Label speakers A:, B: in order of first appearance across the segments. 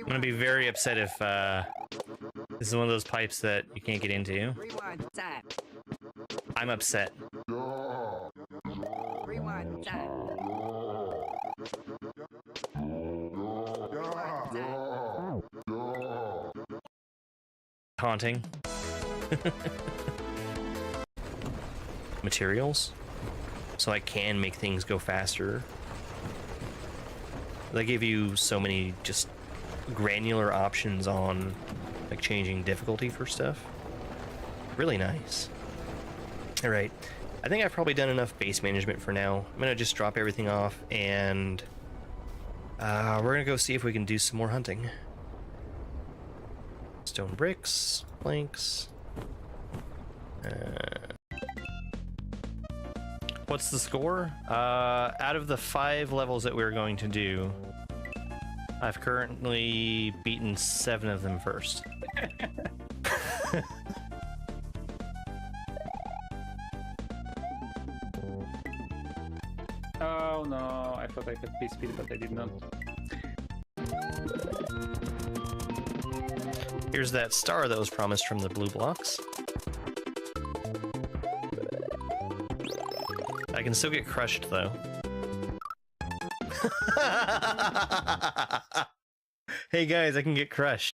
A: I'm gonna be very upset if this is one of those pipes that you can't get into.
B: Rewind time.
A: I'm upset.
B: Rewind time. Rewind time.
A: Haunting. Materials. So I can make things go faster. They give you so many just granular options on like changing difficulty for stuff. Really nice. All right, I think I've probably done enough base management for now. I'm gonna just drop everything off and we're gonna go see if we can do some more hunting. Stone bricks, planks. What's the score? Out of the 5 levels that we're going to do, I've currently beaten 7 of them first.
C: Oh no, I thought I had base speed, but I did not.
A: Here's that star that was promised from the blue blocks. I can still get crushed though. Hey guys, I can get crushed.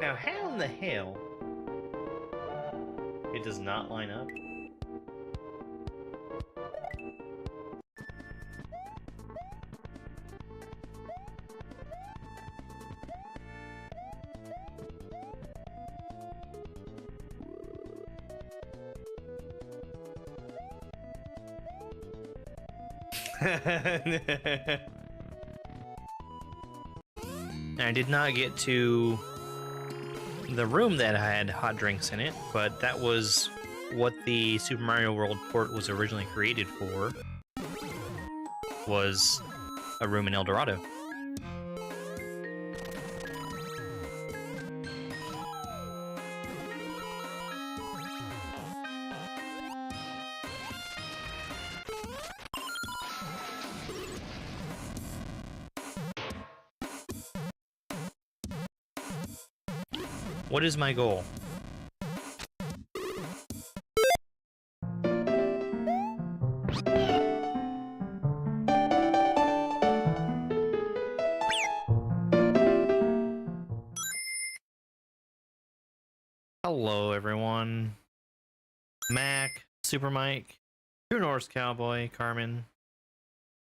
A: Now, how in the hell? It does not line up. I did not get to the room that had hot drinks in it, but that was what the Super Mario World port was originally created for, was a room in El Dorado. What is my goal? Hello, everyone. Mac, Super Mike, True Norse Cowboy, Carmen.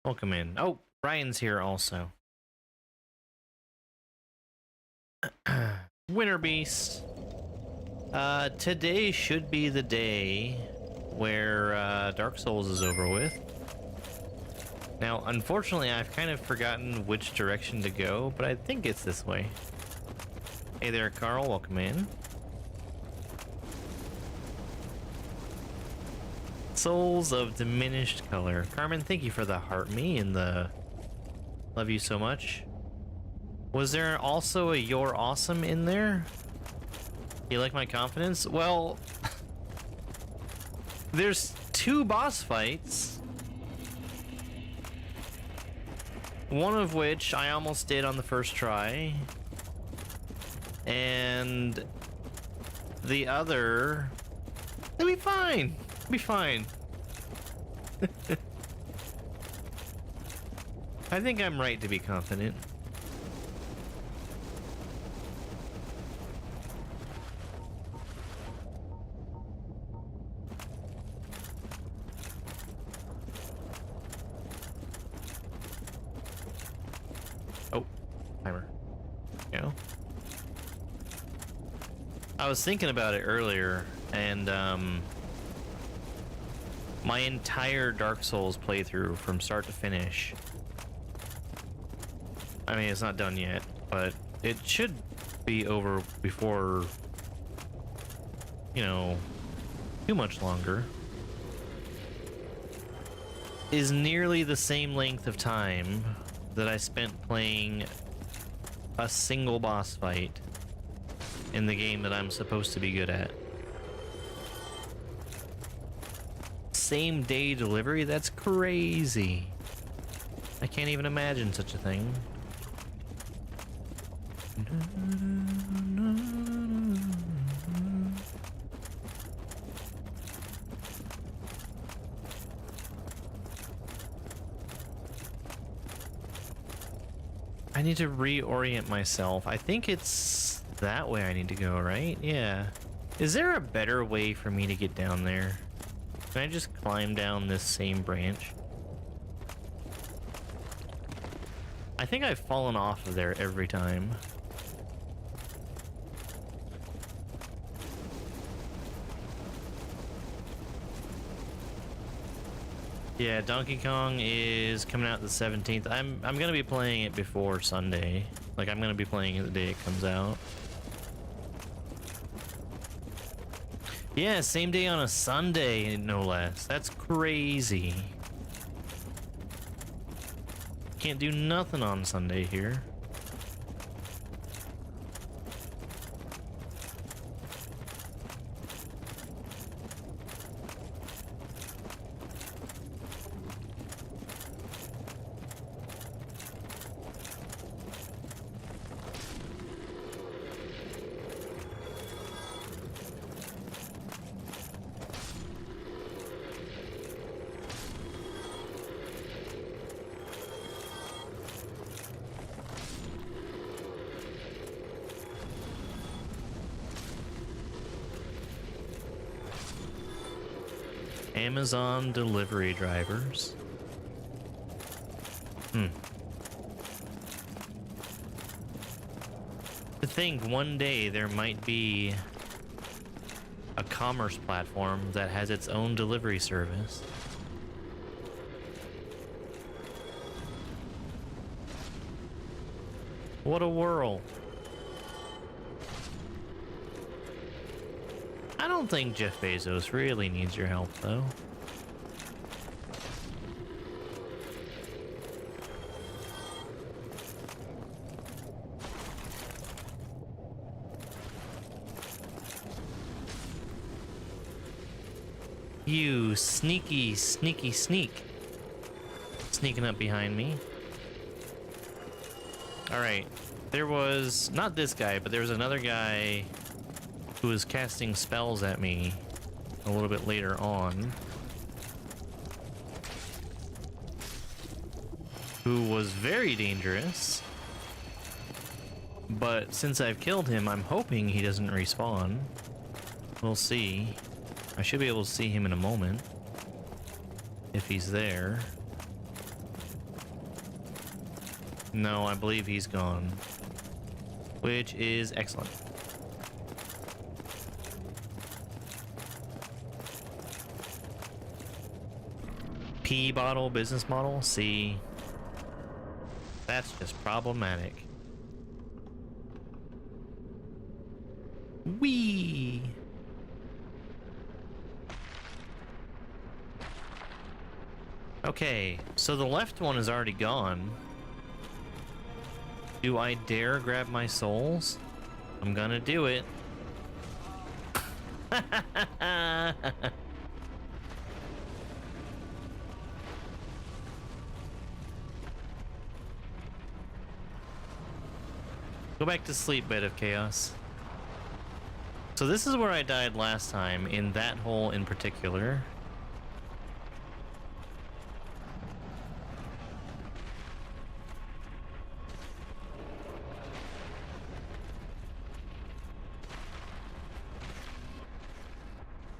A: Welcome in. Oh, Ryan's here also. Winter Beast. Today should be the day where Dark Souls is over with. Now, unfortunately, I've kind of forgotten which direction to go, but I think it's this way. Hey there, Carl. Welcome in. Souls of Diminished Color. Carmen, thank you for the heart me and the love you so much. Was there also a You're Awesome in there? You like my confidence? Well, there's 2 boss fights. One of which I almost did on the first try. And the other... It'll be fine. It'll be fine. I think I'm right to be confident. I was thinking about it earlier, and my entire Dark Souls playthrough from start to finish, I mean, it's not done yet, but it should be over before, you know, too much longer.
D: is nearly the same length of time that I spent playing a single boss fight in the game that I'm supposed to be good at. Same day delivery? That's crazy. I can't even imagine such a thing. I need to reorient myself. I think it's that way I need to go, right? Yeah. Is there a better way for me to get down there? Can I just climb down this same branch? I think I've fallen off of there every time. Yeah, Donkey Kong is coming out the 17th. I'm gonna be playing it before Sunday. Like, I'm gonna be playing it the day it comes out. Yeah, same day on a Sunday, no less. That's crazy. Can't do nothing on Sunday here. Amazon delivery drivers. To think one day there might be a commerce platform that has its own delivery service. What a world. I don't think Jeff Bezos really needs your help, though. You sneaky, sneaky sneak. Sneaking up behind me. Alright. There was, not this guy, but there was another guy who was casting spells at me a little bit later on, who was very dangerous, but since I've killed him, I'm hoping he doesn't respawn. We'll see. I should be able to see him in a moment if he's there. No, I believe he's gone, which is excellent. Pee bottle business model? See, that's just problematic. Whee! Okay, so the left one is already gone. Do I dare grab my souls? I'm gonna do it. Go back to sleep, Bed of Chaos. So this is where I died last time, in that hole in particular.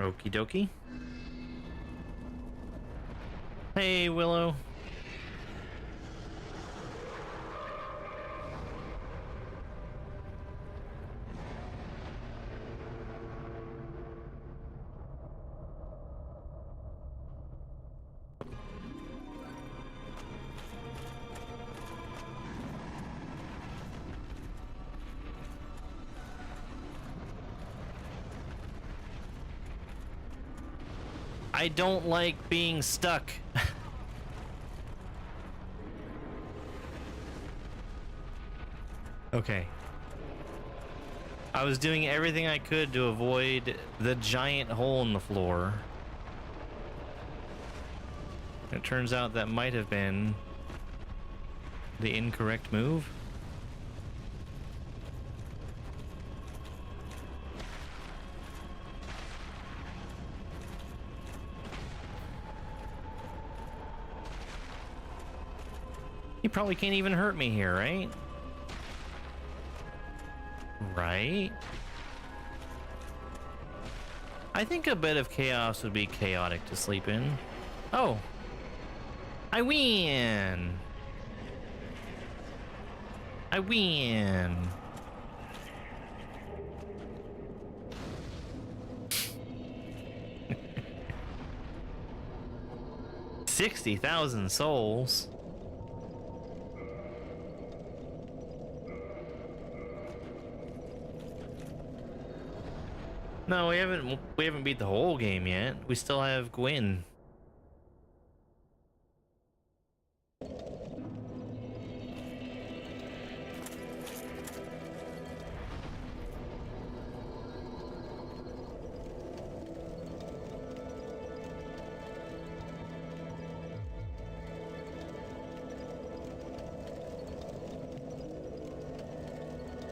D: Okie dokie. Hey, Willow. I don't like being stuck. Okay. I was doing everything I could to avoid the giant hole in the floor. It turns out that might have been the incorrect move. You probably can't even hurt me here, right? Right? I think a bed of chaos would be chaotic to sleep in. Oh. I win! I win! $60,000 souls. No, we haven't beat the whole game yet. We still have Gwyn.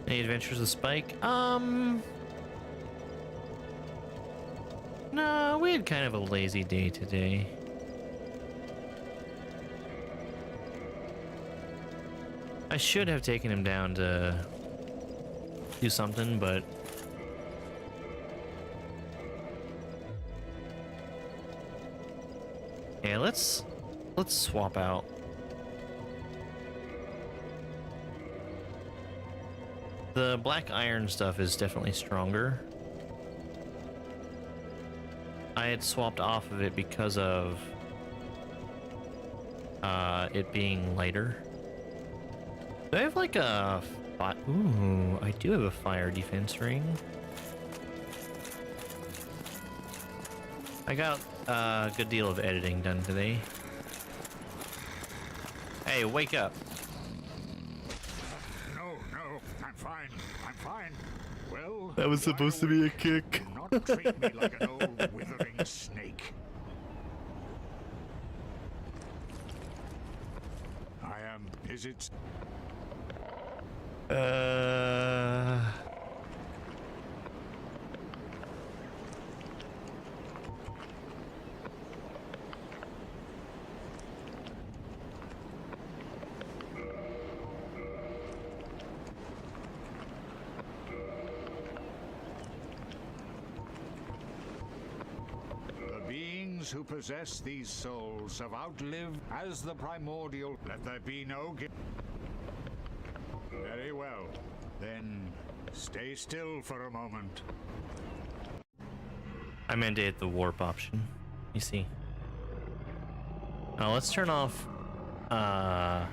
D: Any adventures with Spike? No, we had kind of a lazy day today. I should have taken him down to do something, but yeah, let's swap out. The black iron stuff is definitely stronger. I had swapped off of it because of it being lighter. Do I have like a ooh, I do have a fire defense ring. I got a good deal of editing done today. Hey, wake up.
E: No, I'm fine. I'm fine. Well,
D: That was supposed to be a kick.
E: do not treat me like an old withering snake. I am. Is it? The beings who possess these souls have outlived as the primordial. Let there be no guilt. Very well. Then stay still for a moment.
D: I meant to hit the warp option. You see. Now let's turn off that.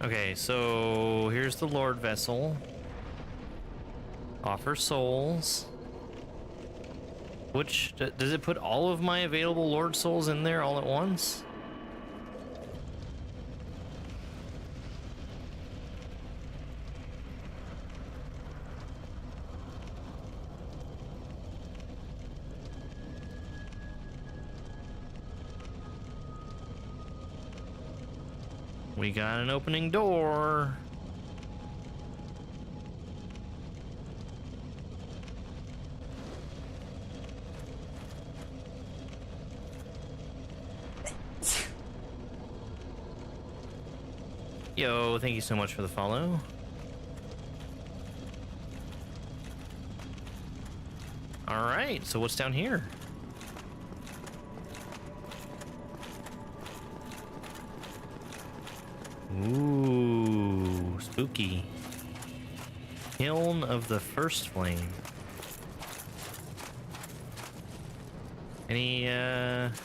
D: Okay, so here's the Lord Vessel. Offer souls. Which, does it put all of my available Lord souls in there all at once? We got an opening door. Yo, thank you so much for the follow. All right, so what's down here? Ooh, spooky. Kiln of the First Flame. Any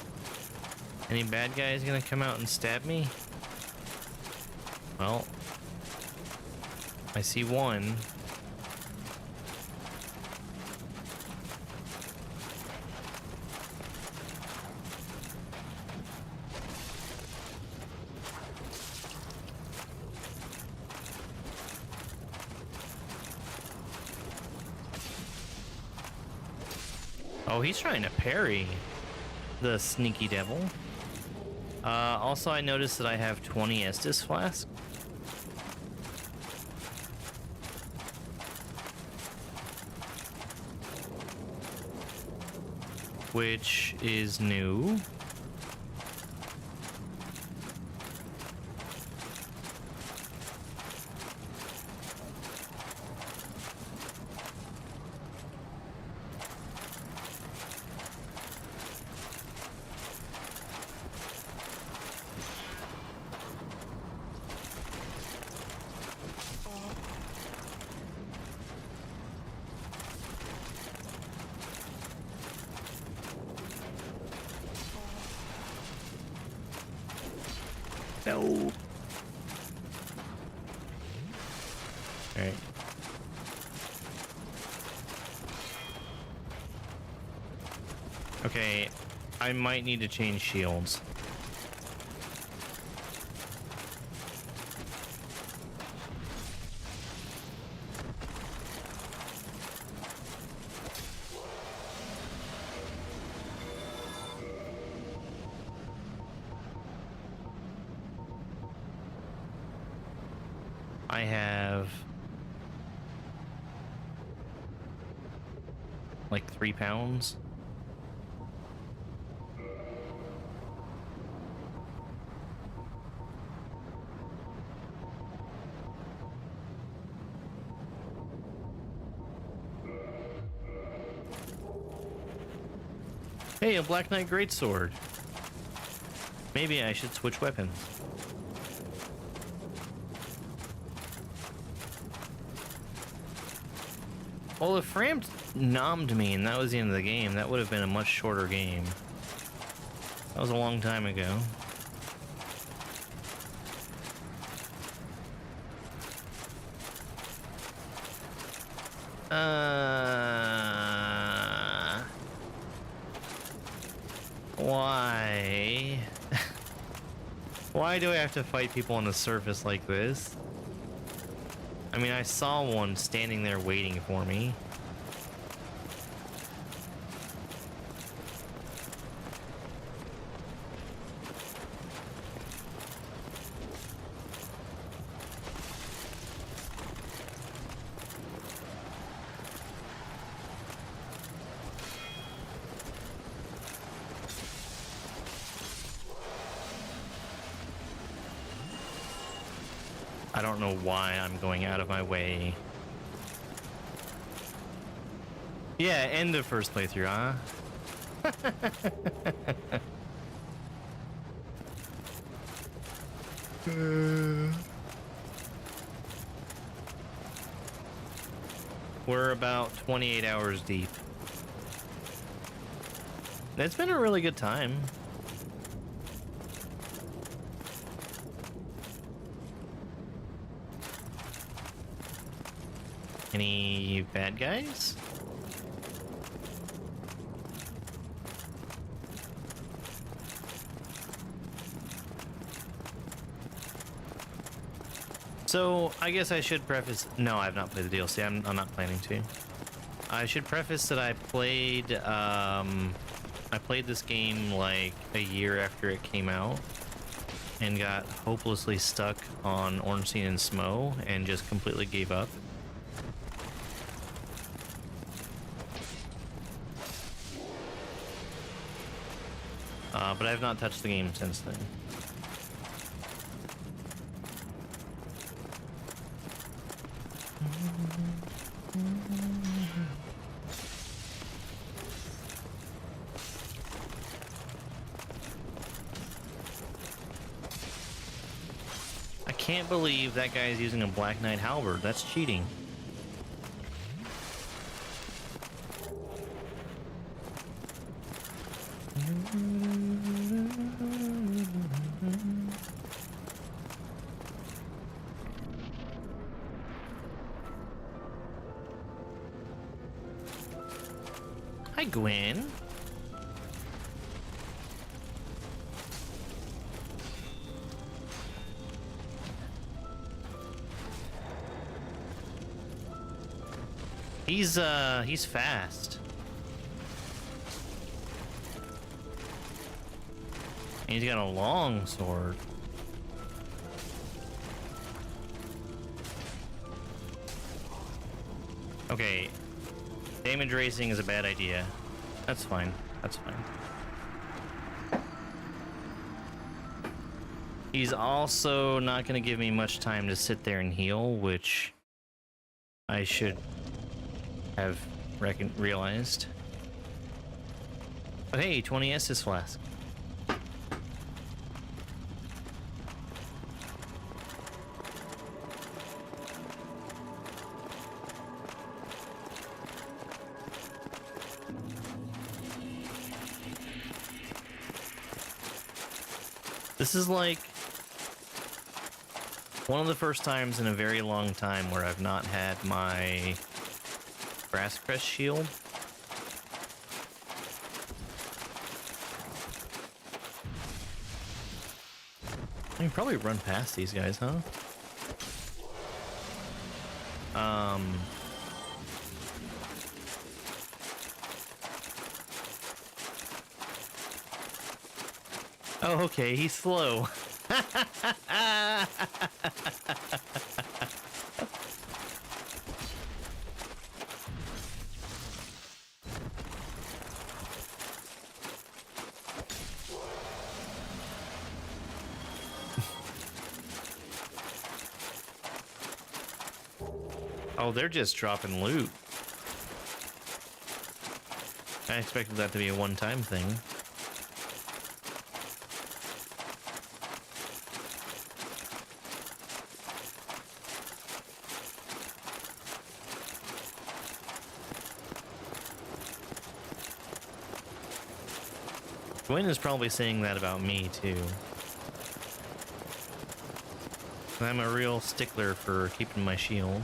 D: bad guys gonna come out and stab me? Well, I see one. Oh, he's trying to parry, the sneaky devil. Also, I noticed that I have 20 Estus flasks. Which is new. No. Alright. Okay, I might need to change shields. I have like 3 pounds. Hey, a Black Knight Greatsword. Maybe I should switch weapons. Well, if Fram nommed me and that was the end of the game, that would have been a much shorter game. That was a long time ago. Why? Why do I have to fight people on the surface like this? I mean, I saw one standing there waiting for me. I don't know why I'm going out of my way. Yeah, end of first playthrough, huh? We're about 28 hours deep. It's been a really good time. Any bad guys? So, I guess I should preface... No, I have not played the DLC. I'm not planning to. I should preface that I played this game like a year after it came out and got hopelessly stuck on Ornstein and Smo and just completely gave up. But I have not touched the game since then. I can't believe that guy is using a Black Knight halberd. That's cheating. Hi, Gwen. He's fast. And he's got a long sword. Okay. Damage racing is a bad idea. That's fine. That's fine. He's also not going to give me much time to sit there and heal, which I should have realized. Oh, hey, 20 Estus flask. This is like one of the first times in a very long time where I've not had my Grass Crest shield. I can probably run past these guys, huh? Oh, okay, he's slow. Oh, they're just dropping loot. I expected that to be a one-time thing. Gwen is probably saying that about me, too. I'm a real stickler for keeping my shield.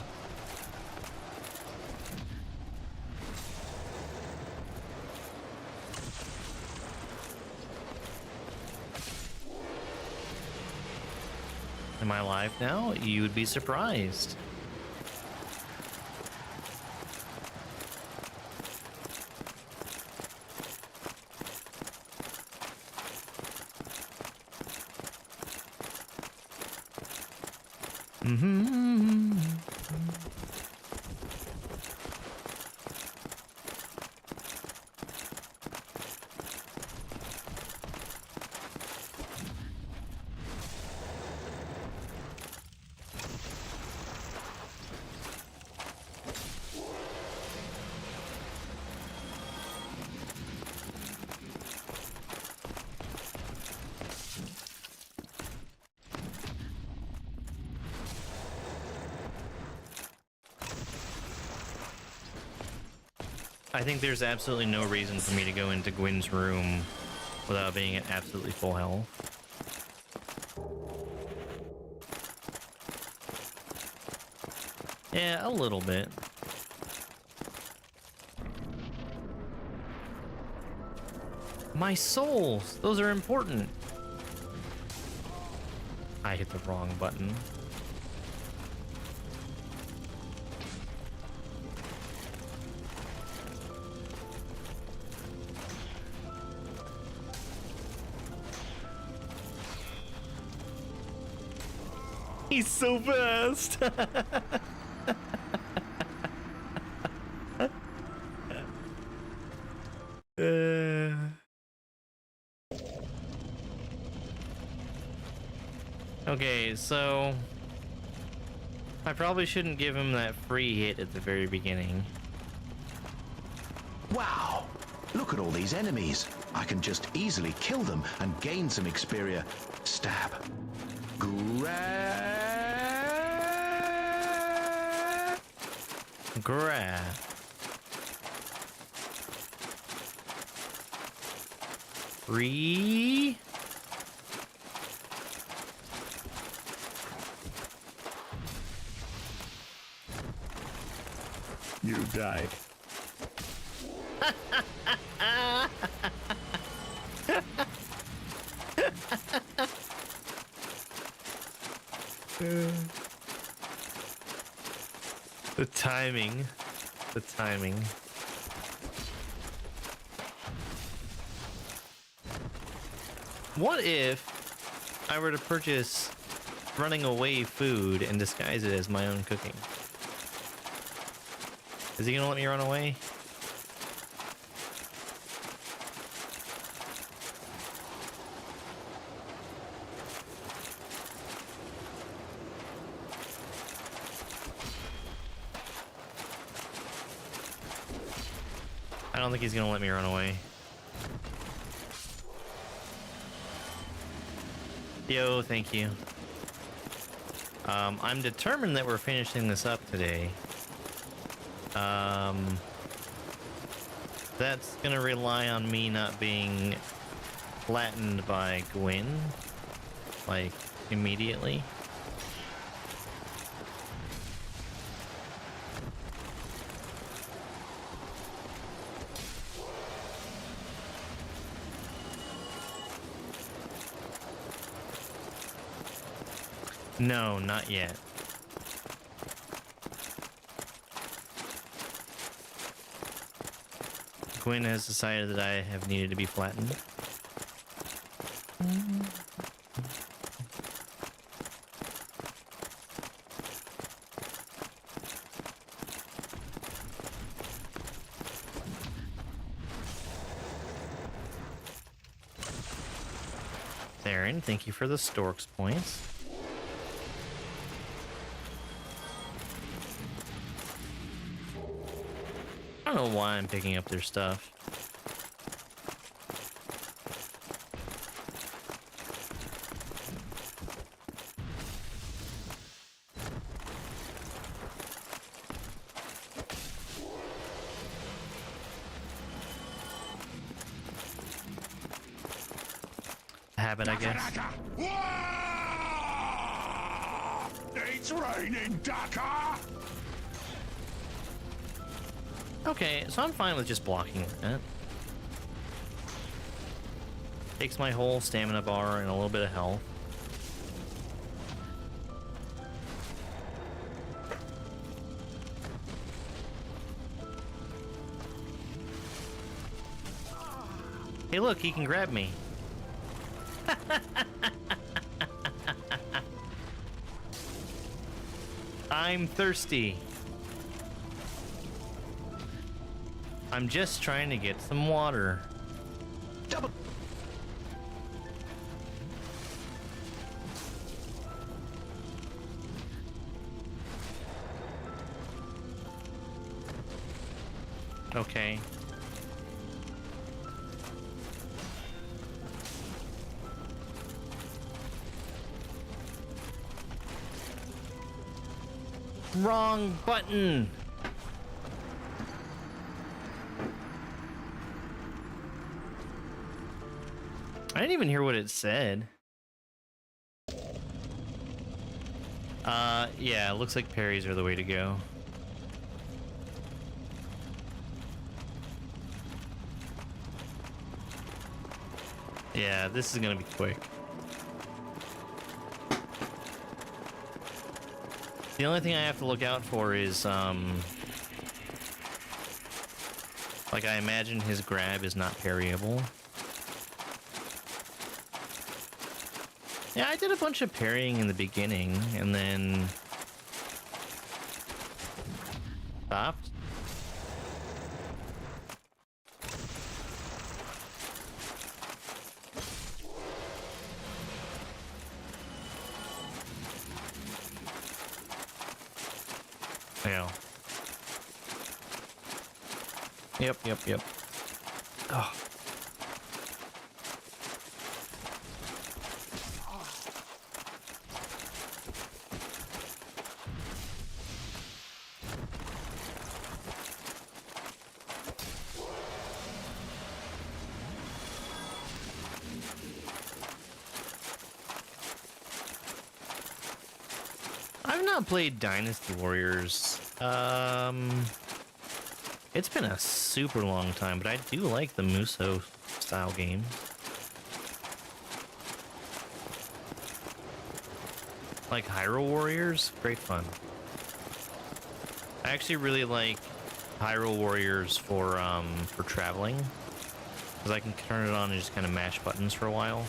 D: Am I alive now? You would be surprised. I think there's absolutely no reason for me to go into Gwen's room without being at absolutely full health. Yeah, a little bit. My souls! Those are important. I hit the wrong button. He's so fast. Okay, so I probably shouldn't give him that free hit at the very beginning.
F: Wow! Look at all these enemies. I can just easily kill them and gain some Xperia. Stab.
D: Grab. Free.
C: You died.
D: The timing. The timing. What if I were to purchase running away food and disguise it as my own cooking? Is he gonna let me run away? I don't think he's gonna let me run away. Yo, thank you. I'm determined that we're finishing this up today. That's gonna rely on me not being flattened by Gwyn, like, immediately. No, not yet. Gwyn has decided that I have needed to be flattened. Theron, thank you for the Storks points. I don't know why I'm picking up their stuff. Habit, I guess.
E: It's raining, Dakar!
D: Okay, so I'm fine with just blocking that. Takes my whole stamina bar and a little bit of health. Hey look, he can grab me. I'm thirsty. I'm just trying to get some water.
F: Double.
D: Okay. Wrong button. I didn't even hear what it said. Yeah, it looks like parries are the way to go. Yeah, this is gonna be quick. The only thing I have to look out for is, like, I imagine his grab is not parryable. Yeah, I did a bunch of parrying in the beginning, and then stopped. Yeah. Yep. Oh. I've not played Dynasty Warriors. It's been a super long time, but I do like the Muso style games. Like Hyrule Warriors, great fun. I actually really like Hyrule Warriors for traveling, because I can turn it on and just kind of mash buttons for a while.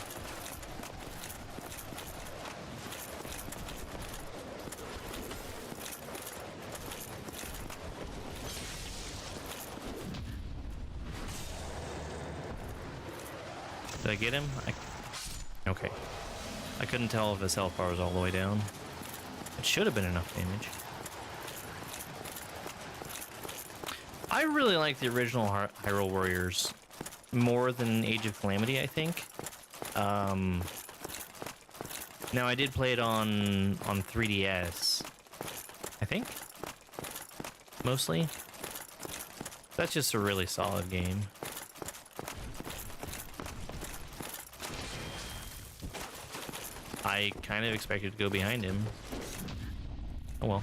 D: Did I get him? Okay. I couldn't tell if his health bar was all the way down. It should have been enough damage. I really like the original Hyrule Warriors more than Age of Calamity, I think. Now I did play it on 3DS, I think, mostly. That's just a really solid game. I kind of expected to go behind him. Oh well.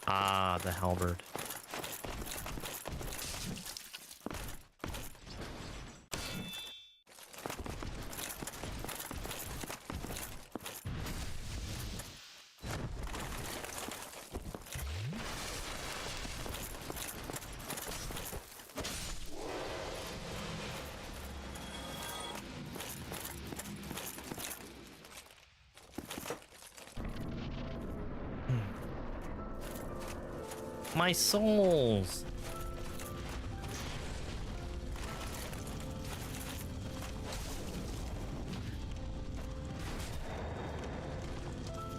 D: Ah, the halberd. My souls.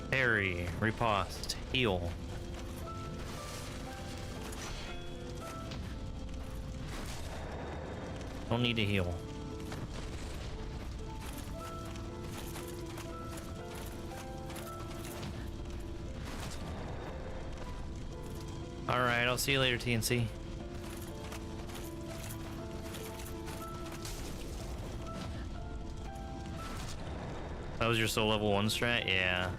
D: Parry, riposte, heal. Don't need to heal. Alright, I'll see you later, TNC. That was your soul level 1 strat? Yeah.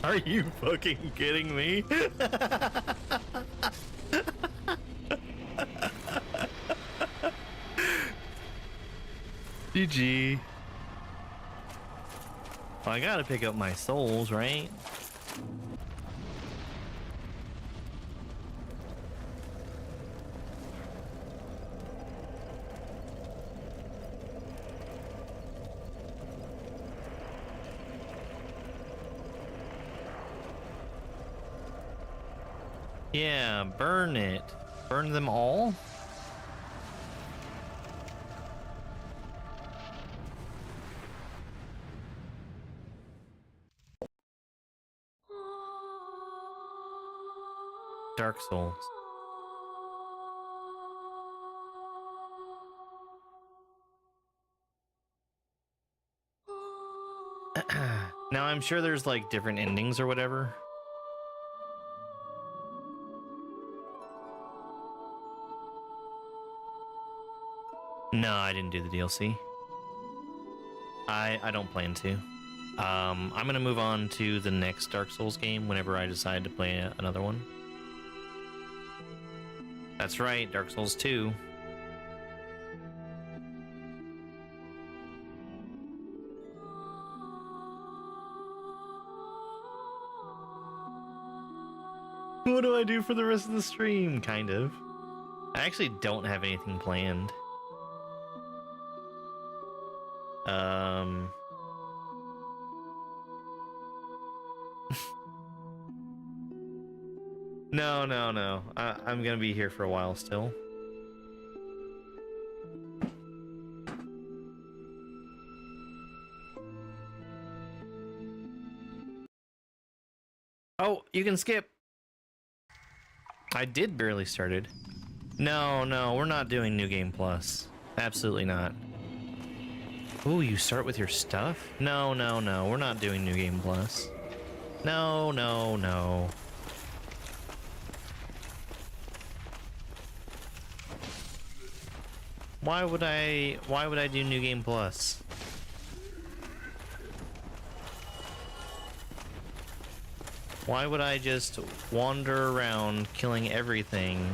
D: Are you fucking kidding me? GG. Well, I gotta pick up my souls, right? Yeah, burn it. Burn them all? Dark Souls. Now I'm sure there's like different endings or whatever. No, I didn't do the DLC. I don't plan to. I'm gonna move on to the next Dark Souls game whenever I decide to play another one. That's right, Dark Souls 2. What do I do for the rest of the stream? Kind of. I actually don't have anything planned. No. I'm gonna be here for a while still. Oh, you can skip. I did barely started. No, we're not doing New Game Plus. Absolutely not. Ooh, you start with your stuff? No, we're not doing New Game Plus. No, no, no. Why would I do New Game Plus? Why would I just wander around killing everything?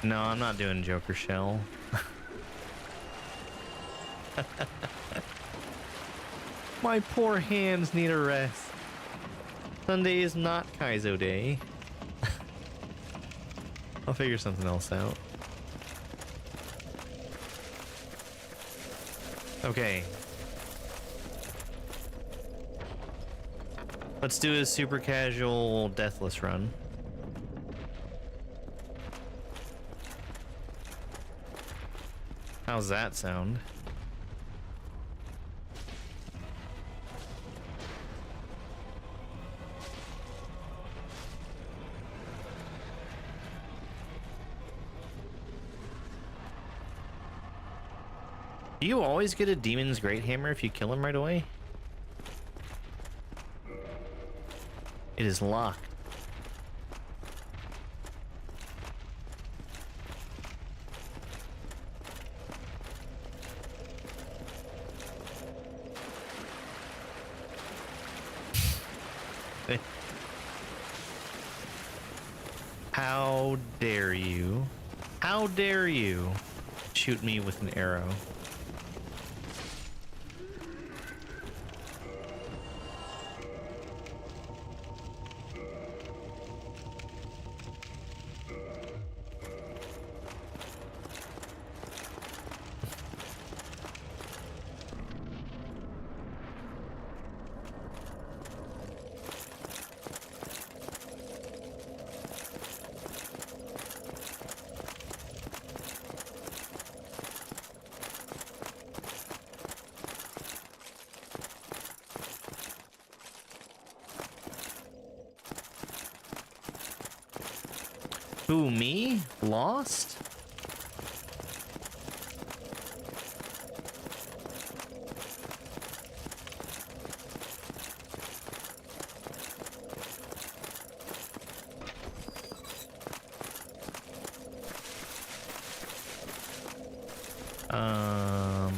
D: No, I'm not doing Joker Shell. My poor hands need a rest. Sunday is not Kaizo Day. I'll figure something else out. Okay. Let's do a super casual deathless run. How's that sound? Do you always get a Demon's Great Hammer if you kill him right away? It is locked. How dare you? How dare you shoot me with an arrow? Who, me? Lost? Um...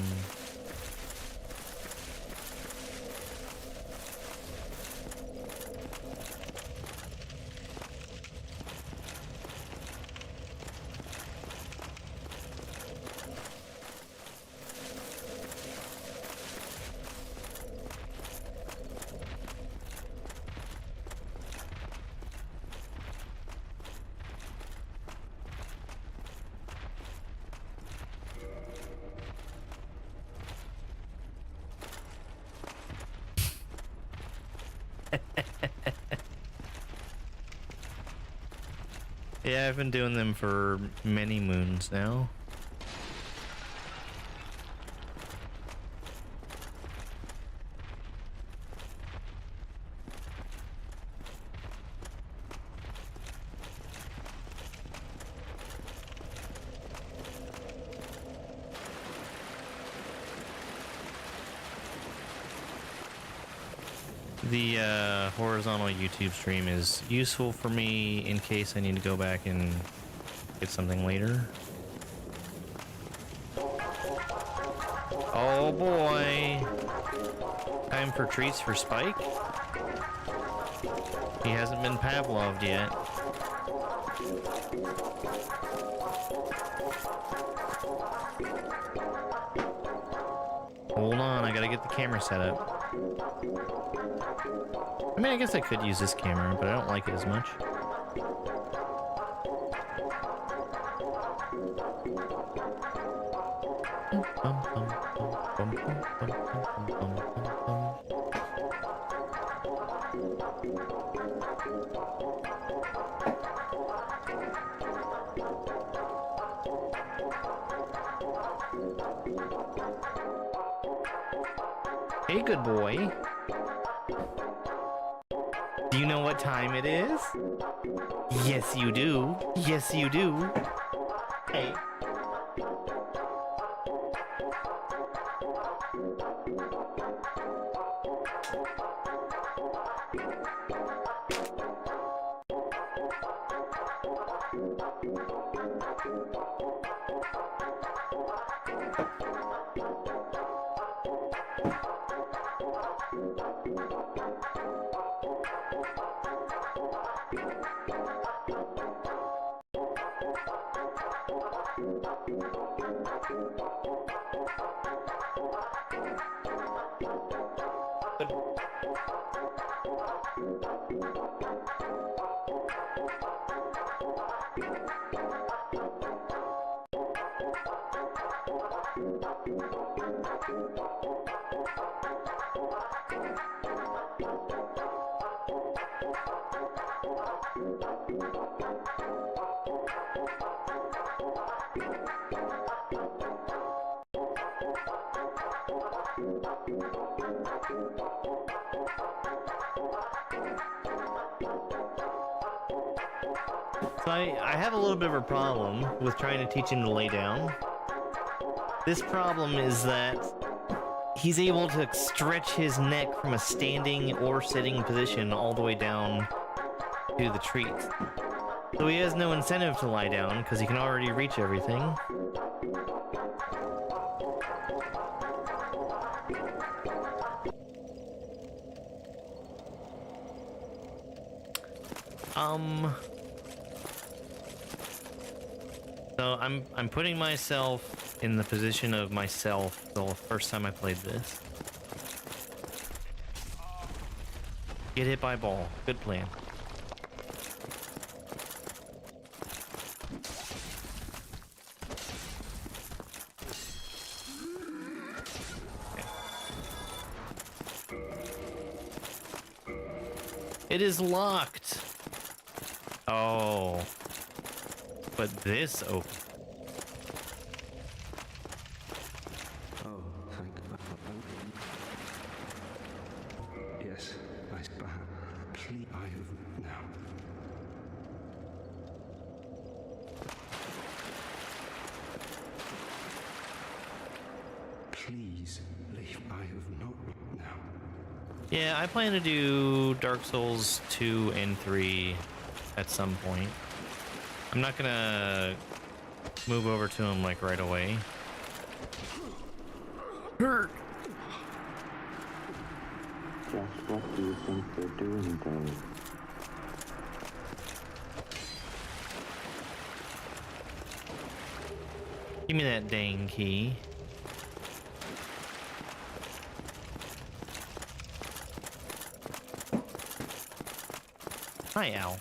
D: Yeah, I've been doing them for many moons now. The horizontal YouTube stream is useful for me in case I need to go back and get something later. Oh boy. Time for treats for Spike. He hasn't been Pavloved yet. Hold on, I gotta get the camera set up. I mean, I guess I could use this camera, but I don't like it as much. Hey, good boy. Do you know what time it is? Yes, you do. Yes, you do. Hey. So I have a little bit of a problem with trying to teach him to lay down. This problem is that he's able to stretch his neck from a standing or sitting position all the way down to the trees. So he has no incentive to lie down because he can already reach everything. So I'm putting myself in the position of myself the first time I played this. Get hit by a ball. Good plan. It is locked. Oh. But this open.
G: Oh, thank God. Yes, I please, I have now. Please leave. I have not now.
D: Yeah, I plan to do Dark Souls 2 and 3 at some point. I'm not gonna move over to him like right away. Hurt.
G: Just what do you think they're doing, Dave?
D: Give me that dang key. Hi, Al.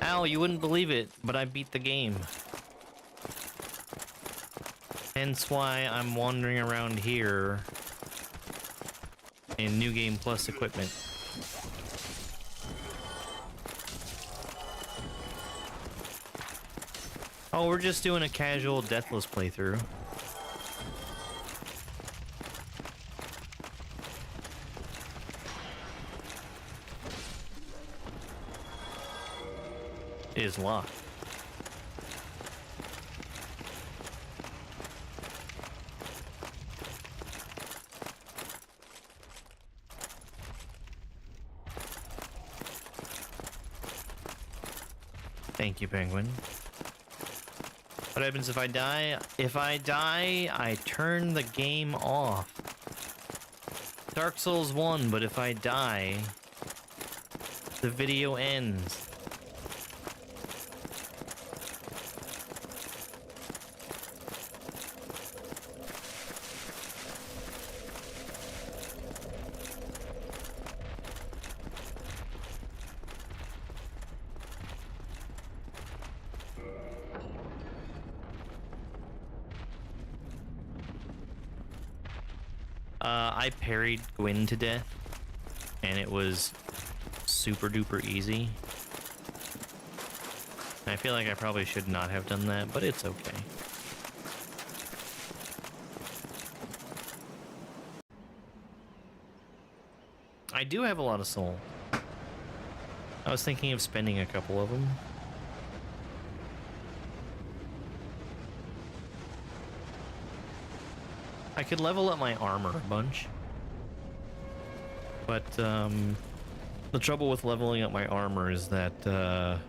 D: Al, you wouldn't believe it, but I beat the game. Hence why I'm wandering around here in New Game Plus equipment. Oh, we're just doing a casual Deathless playthrough. Is locked. Thank you, Penguin. What happens if I die? If I die, I turn the game off. Dark Souls 1, but if I die, the video ends. I parried Gwyn to death, and it was super duper easy. I feel like I probably should not have done that, but it's okay. I do have a lot of soul. I was thinking of spending a couple of them. I could level up my armor a bunch. But, the trouble with leveling up my armor is that,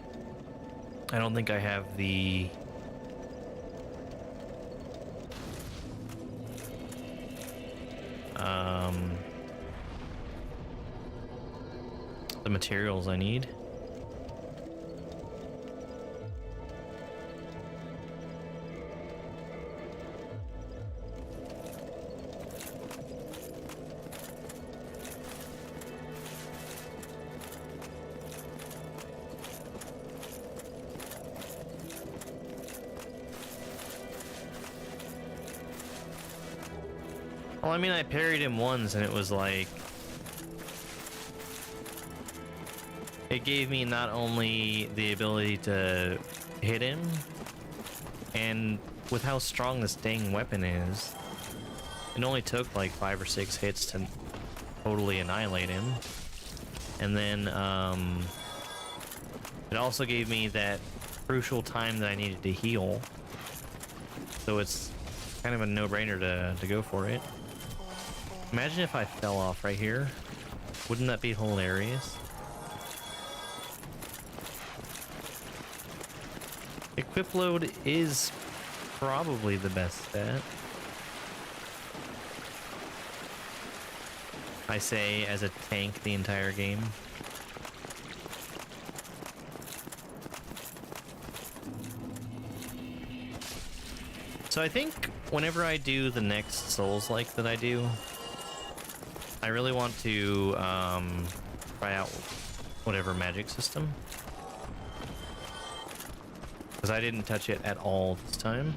D: I don't think I have the materials I need. Well, I mean, I parried him once and it was like... It gave me not only the ability to hit him, and with how strong this dang weapon is, it only took like 5 or 6 hits to totally annihilate him. And then, it also gave me that crucial time that I needed to heal. So it's kind of a no-brainer to go for it. Imagine if I fell off right here. Wouldn't that be hilarious? Equip load is probably the best stat. I say as a tank the entire game. So I think whenever I do the next Souls-like that I do, I really want to try out whatever magic system. Because I didn't touch it at all this time.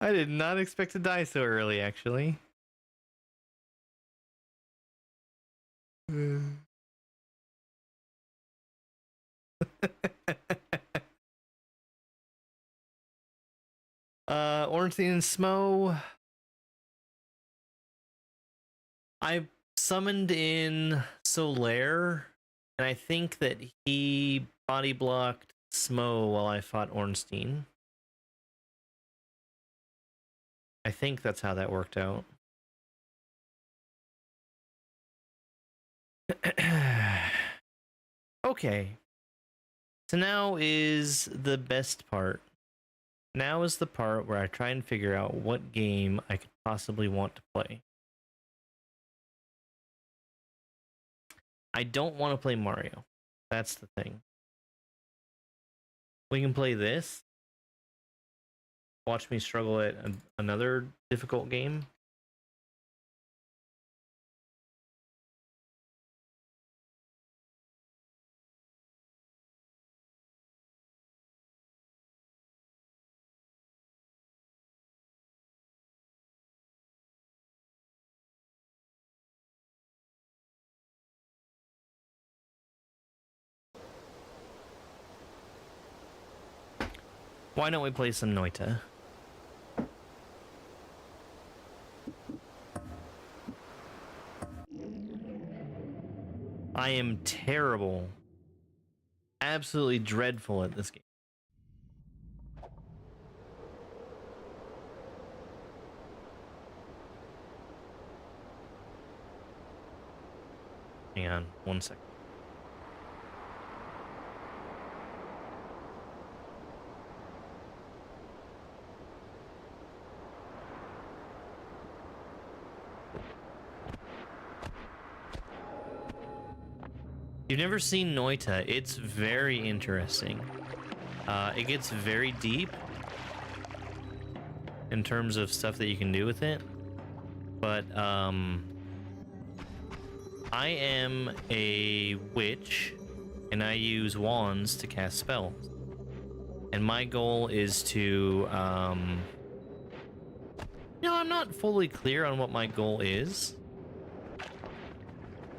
D: I did not expect to die so early, actually. Ornstein and Smo. I summoned in Solaire, and I think that he body blocked Smo while I fought Ornstein. I think that's how that worked out. Okay. So now is the best part. Now is the part where I try and figure out what game I could possibly want to play. I don't want to play Mario. That's the thing. We can play this. Watch me struggle at another difficult game. Why don't we play some Noita? I am terrible. Absolutely dreadful at this game. Hang on, 1 second. You've never seen Noita. It's very interesting. It gets very deep in terms of stuff that you can do with it. But I am a witch and I use wands to cast spells. And my goal is to I'm not fully clear on what my goal is.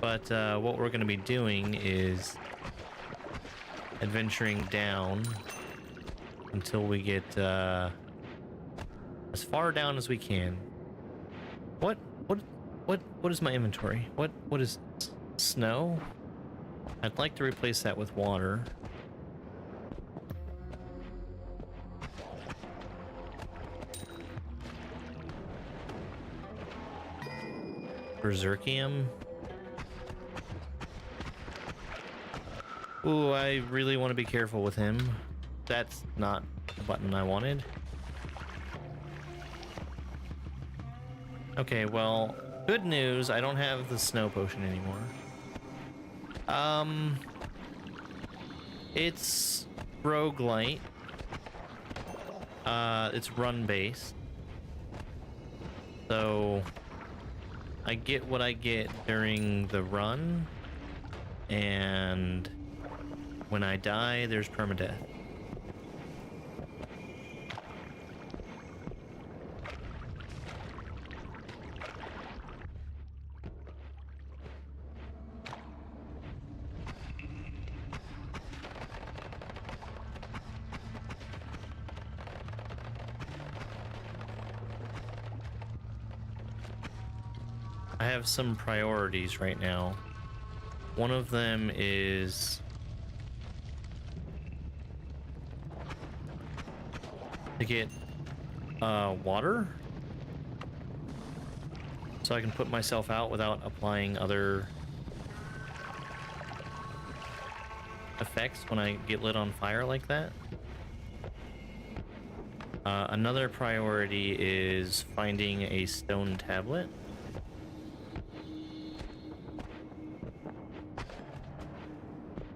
D: But what we're going to be doing is adventuring down until we get as far down as we can. What is my inventory? What is snow? I'd like to replace that with water. Berserkium. Ooh, I really want to be careful with him. That's not the button I wanted. Okay, well, good news, I don't have the snow potion anymore. It's roguelite. It's run-based. So, I get what I get during the run, and when I die, there's permadeath. I have some priorities right now. One of them is to get water so I can put myself out without applying other effects when I get lit on fire like that. Another priority is finding a stone tablet.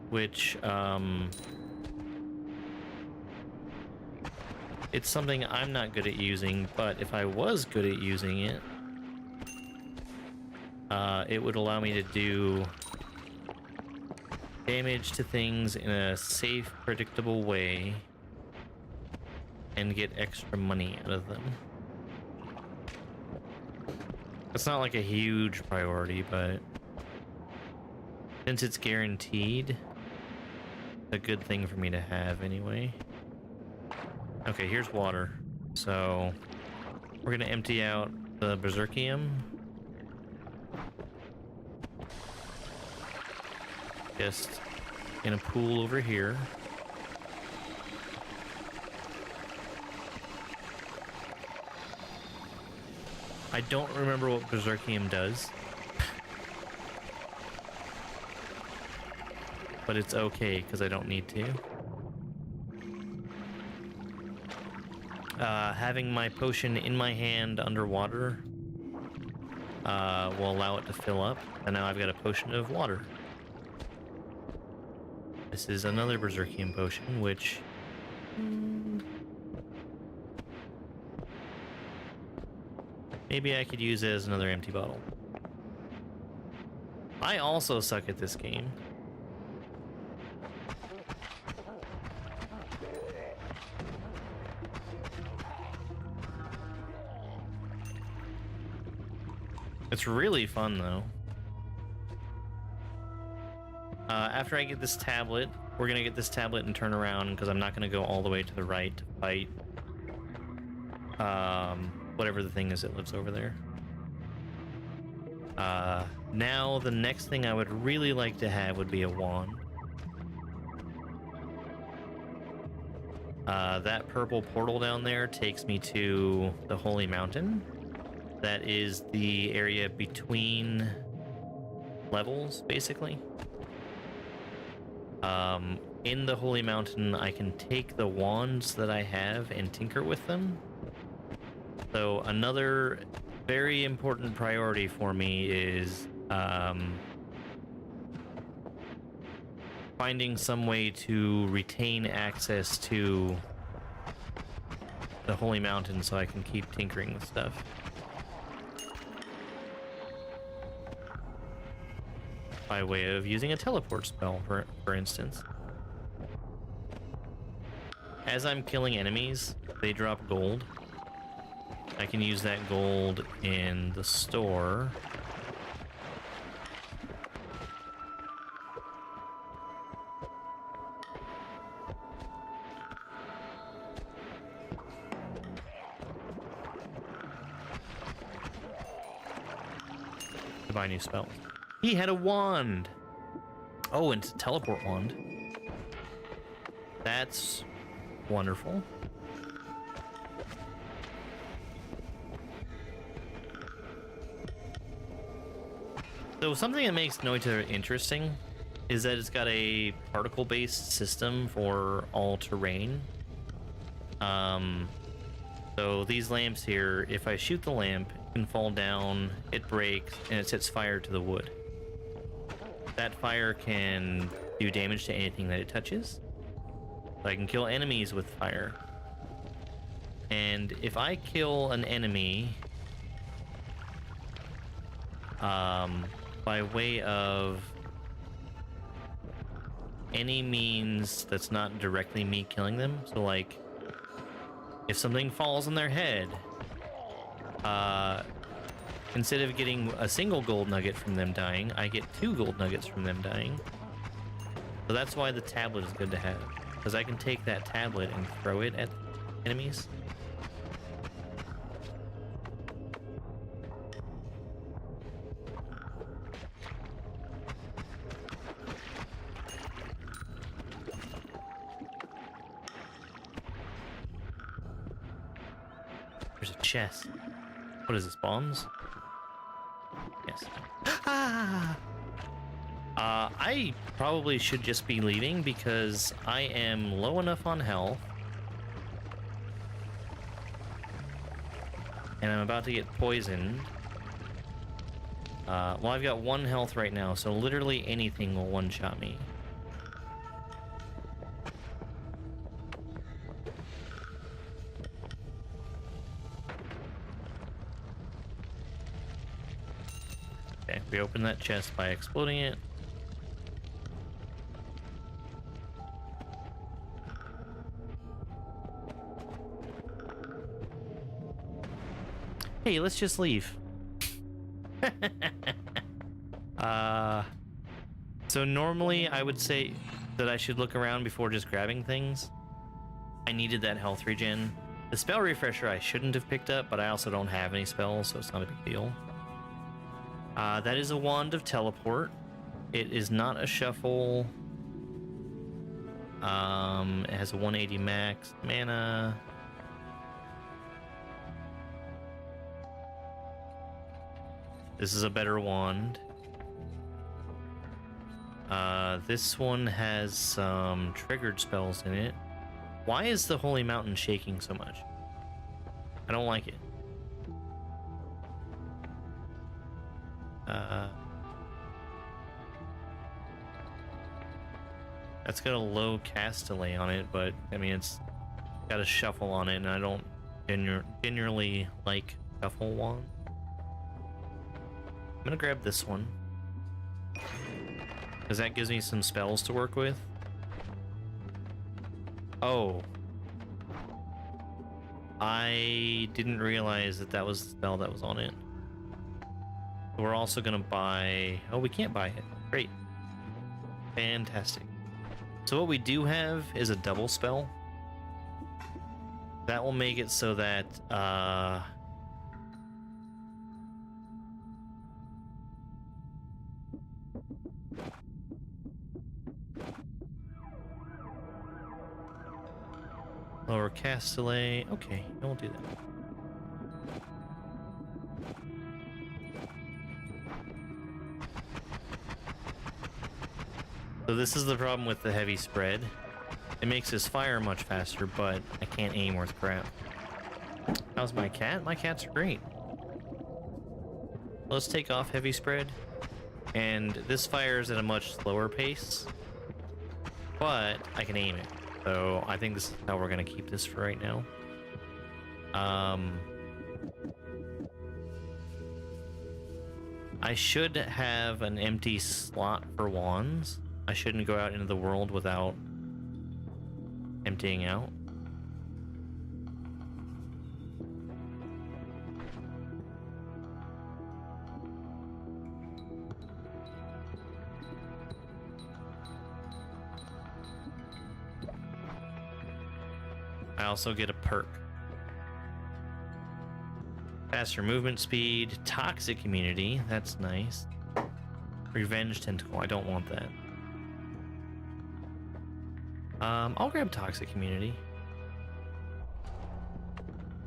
D: Which, it's something I'm not good at using, but if I was good at using it, it would allow me to do damage to things in a safe, predictable way and get extra money out of them. It's not like a huge priority, but since it's guaranteed, a good thing for me to have anyway. Okay, here's water. So we're gonna empty out the Berserkium. Just in a pool over here. I don't remember what Berserkium does. But it's okay, because I don't need to. Having my potion in my hand underwater will allow it to fill up, and now I've got a potion of water. This is another Berserkium potion, which... maybe I could use as another empty bottle. I also suck at this game. It's really fun, though. After I get this tablet, we're gonna get this tablet and turn around, because I'm not gonna go all the way to the right to fight whatever the thing is that lives over there. Now, the next thing I would really like to have would be a wand. That purple portal down there takes me to the Holy Mountain. That is the area between levels, basically. In the Holy Mountain, I can take the wands that I have and tinker with them. So another very important priority for me is finding some way to retain access to the Holy Mountain so I can keep tinkering with stuff. By way of using a teleport spell, for instance. As I'm killing enemies, they drop gold. I can use that gold in the store. To buy new spells. He had a wand. Oh, and it's a teleport wand. That's wonderful. So something that makes Noita interesting is that it's got a particle-based system for all terrain. So these lamps here, if I shoot the lamp, it can fall down, it breaks, and it sets fire to the wood. That fire can do damage to anything that it touches. So I can kill enemies with fire. And if I kill an enemy by way of any means that's not directly me killing them, so like if something falls on their head, instead of getting a single gold nugget from them dying, I get 2 gold nuggets from them dying. So that's why the tablet is good to have, because I can take that tablet and throw it at enemies. There's a chest. What is this, bombs? Yes. Ah! I probably should just be leaving because I am low enough on health. And I'm about to get poisoned. Well, I've got 1 health right now, so literally anything will one-shot me. Okay, we open that chest by exploding it. Hey, let's just leave. So normally I would say that I should look around before just grabbing things. I needed that health regen. The spell refresher I shouldn't have picked up, but I also don't have any spells, so it's not a big deal. That is a wand of teleport. It is not a shuffle. It has a 180 max mana. This is a better wand. This one has some triggered spells in it. Why is the Holy Mountain shaking so much? I don't like it. That's got a low cast delay on it, but I mean it's got a shuffle on it, and I don't generally like shuffle wands. I'm gonna grab this one because that gives me some spells to work with. Oh, I didn't realize that that was the spell that was on it. We're also gonna buy... Oh, we can't buy it. Great. Fantastic. So what we do have is a double spell. That will make it so that lower cast delay. Okay, I won't do that. So this is the problem with the heavy spread. It makes his fire much faster, but I can't aim worth crap. How's my cat? My cats are great. Let's take off heavy spread. And this fires at a much slower pace, but I can aim it. So I think this is how we're gonna keep this for right now. I should have an empty slot for wands. I shouldn't go out into the world without emptying out. I also get a perk. Faster movement speed, toxic immunity, that's nice. Revenge tentacle, I don't want that. I'll grab toxic immunity.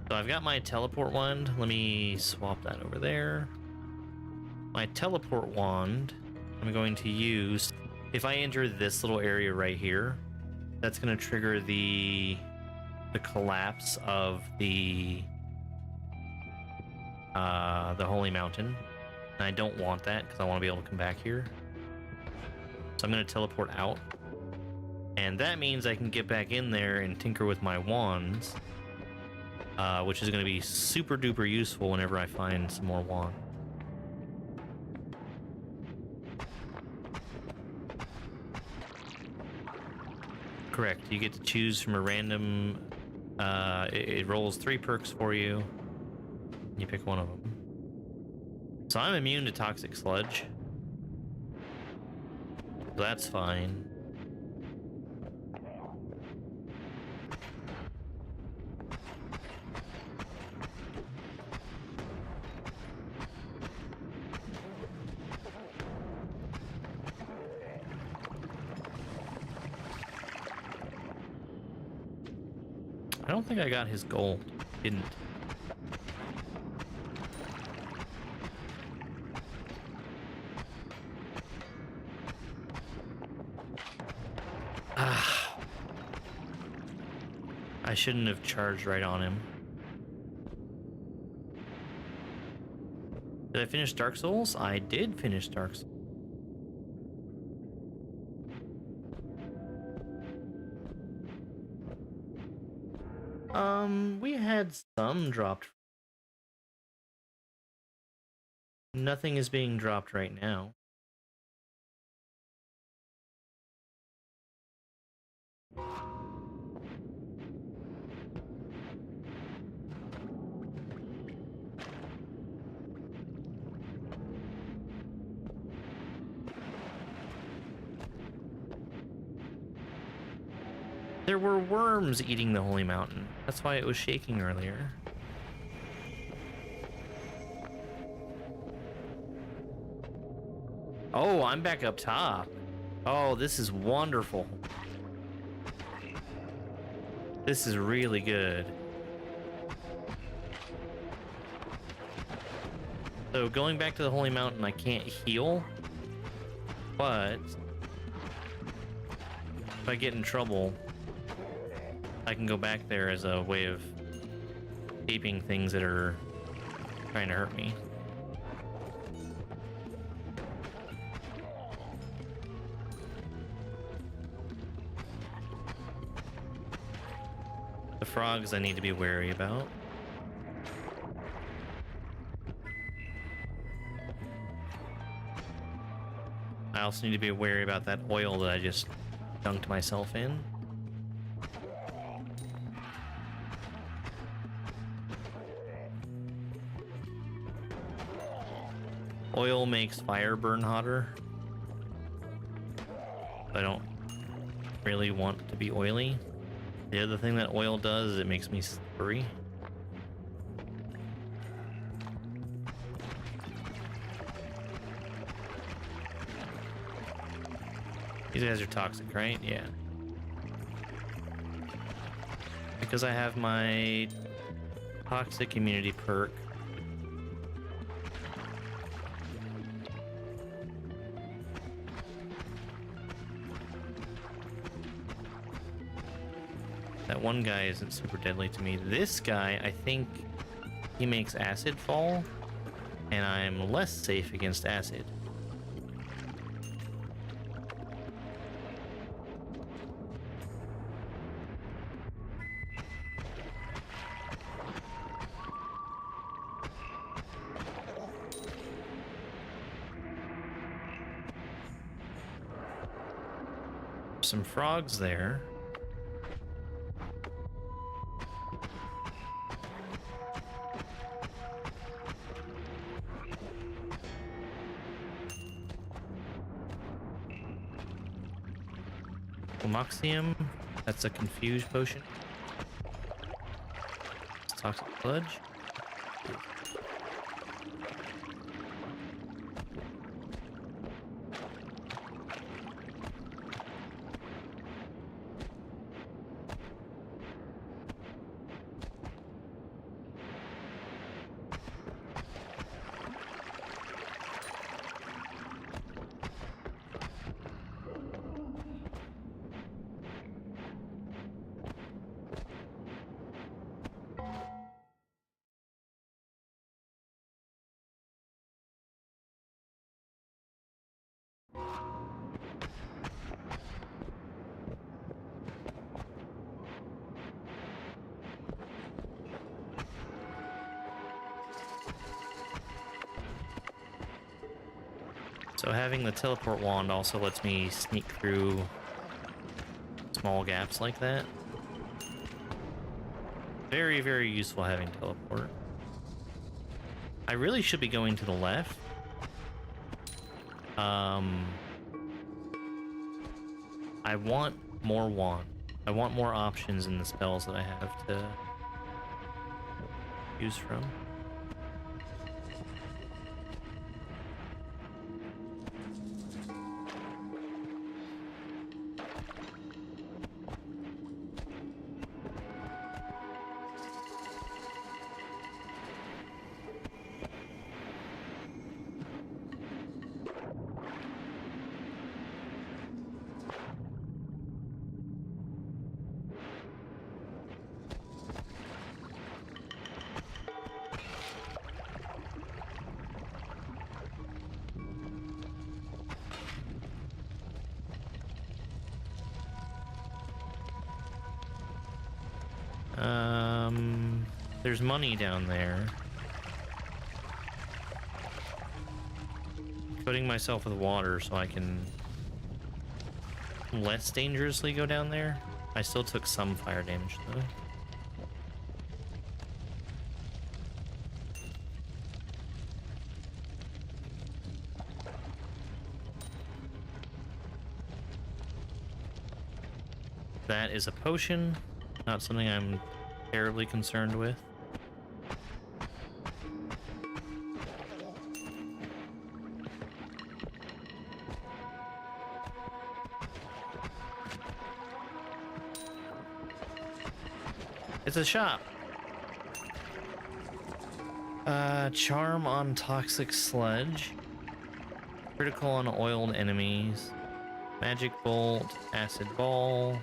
D: So I've got my teleport wand. Let me swap that over there. My teleport wand, I'm going to use, if I enter this little area right here, that's going to trigger the collapse of the holy mountain, and I don't want that because I want to be able to come back here. So I'm going to teleport out, and that means I can get back in there and tinker with my wands, which is going to be super duper useful whenever I find some more wands. Correct, you get to choose from a random, it rolls 3 perks for you. You pick one of them. So I'm immune to toxic sludge. That's fine. I don't think I got his gold. Didn't. I shouldn't have charged right on him. Did I finish Dark Souls? I did finish Dark Souls. We had some dropped. Nothing is being dropped right now. There were worms eating the holy mountain. That's why it was shaking earlier. Oh, I'm back up top. Oh, this is wonderful. This is really good. So going back to the holy mountain, I can't heal, but if I get in trouble, I can go back there as a way of keeping things that are trying to hurt me. The frogs I need to be wary about. I also need to be wary about that oil that I just dunked myself in. Oil makes fire burn hotter. I don't really want to be oily. The other thing that oil does is it makes me slippery. These guys are toxic, right? Yeah. Because I have my toxic immunity perk. That one guy isn't super deadly to me. This guy, I think he makes acid fall, and I'm less safe against acid. Some frogs there. Moxium, that's a confused potion. It's toxic sludge. So having the teleport wand also lets me sneak through small gaps like that. Very, very useful having teleport. I really should be going to the left. I want more wand. I want more options in the spells that I have to choose from. There's money down there. Coating myself with water so I can less dangerously go down there. I still took some fire damage though. That is a potion, not something I'm terribly concerned with. It's a shop. Charm on toxic sludge. Critical on oiled enemies. Magic bolt, acid ball.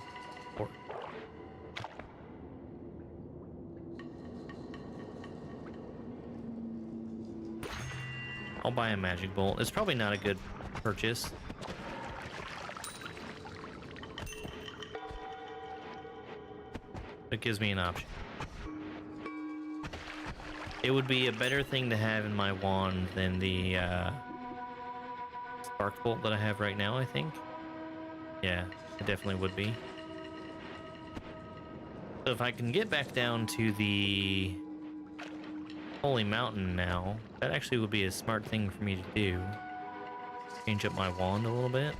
D: I'll buy a magic bolt. It's probably not a good purchase. It gives me an option. It would be a better thing to have in my wand than the spark bolt that I have right now, I think. Yeah, it definitely would be. So if I can get back down to the Holy Mountain now, that actually would be a smart thing for me to do. Change up my wand a little bit.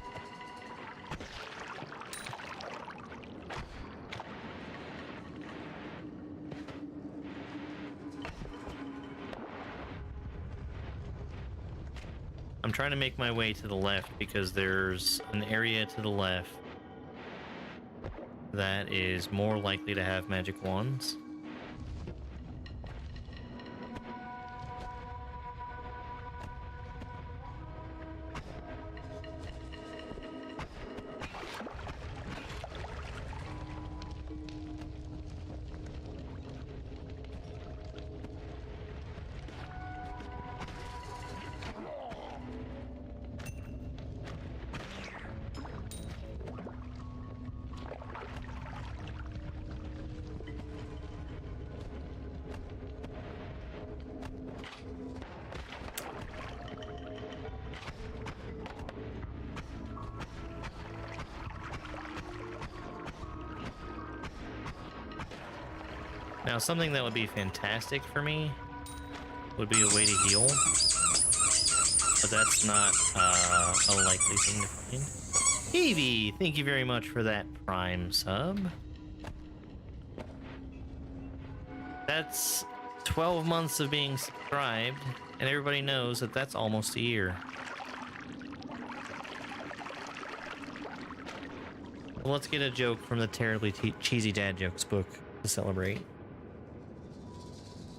D: I'm trying to make my way to the left because there's an area to the left that is more likely to have magic wands. Now, something that would be fantastic for me would be a way to heal, but that's not a likely thing to find. Evie, thank you very much for that Prime sub. That's 12 months of being subscribed, and everybody knows that that's almost a year. Well, let's get a joke from the Terribly Cheesy Dad Jokes book to celebrate.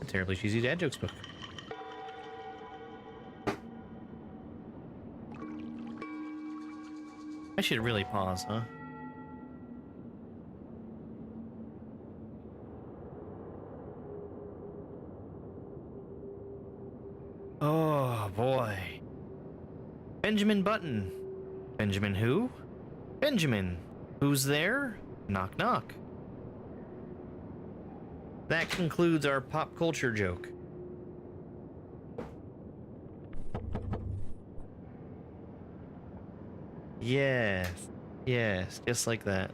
D: The Terribly Cheesy Dad Jokes book. I should really pause, huh? Oh, boy. Benjamin Button. Benjamin who? Benjamin. Who's there? Knock, knock. That concludes our pop culture joke. Yes. Yes, just like that.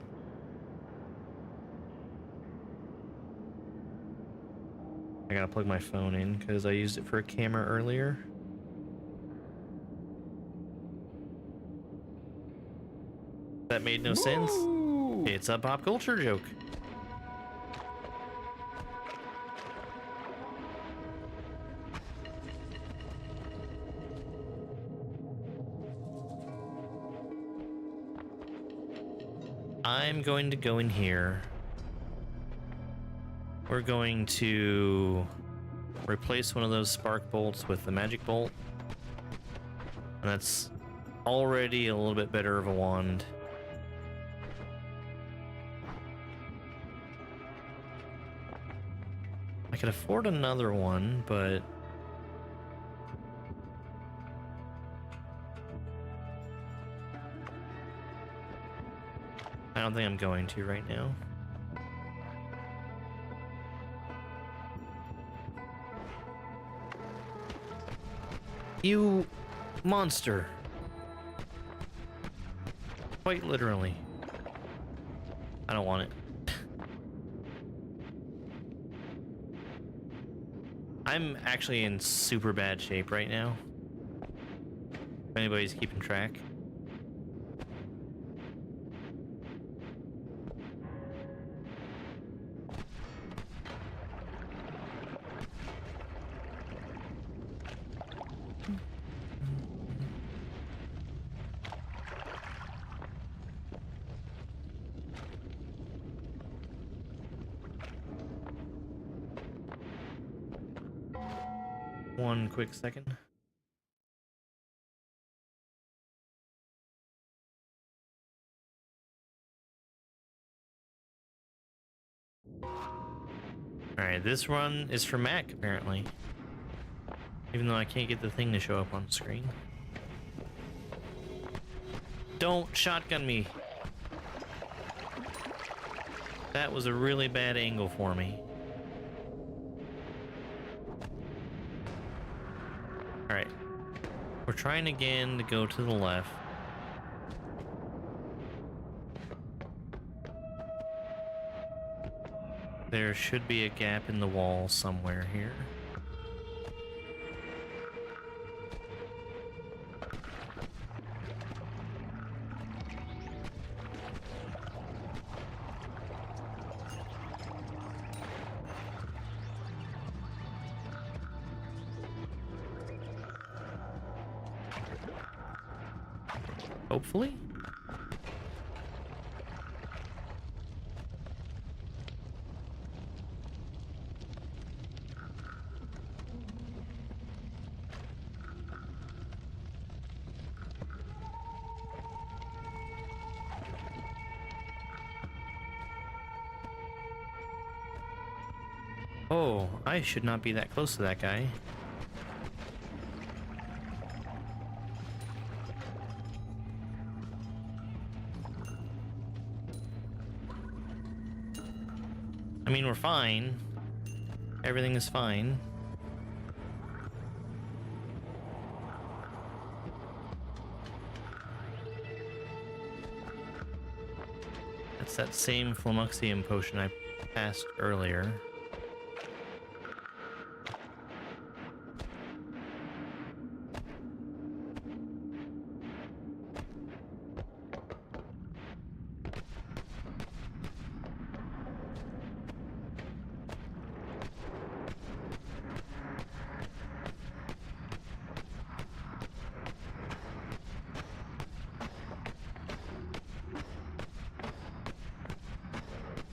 D: I gotta plug my phone in because I used it for a camera earlier. That made no sense. It's a pop culture joke. I'm going to go in here. We're going to replace one of those spark bolts with the magic bolt. And that's already a little bit better of a wand. I could afford another one, but I don't think I'm going to right now. You monster. Quite literally. I don't want it. I'm actually in super bad shape right now. If anybody's keeping track. One quick second. Alright, this run is for Mac, apparently. Even though I can't get the thing to show up on screen. Don't shotgun me! That was a really bad angle for me. Alright. We're trying again to go to the left. There should be a gap in the wall somewhere here. Hopefully. Oh, I should not be that close to that guy. I mean, we're fine. Everything is fine. That's that same Flamuxium potion I passed earlier.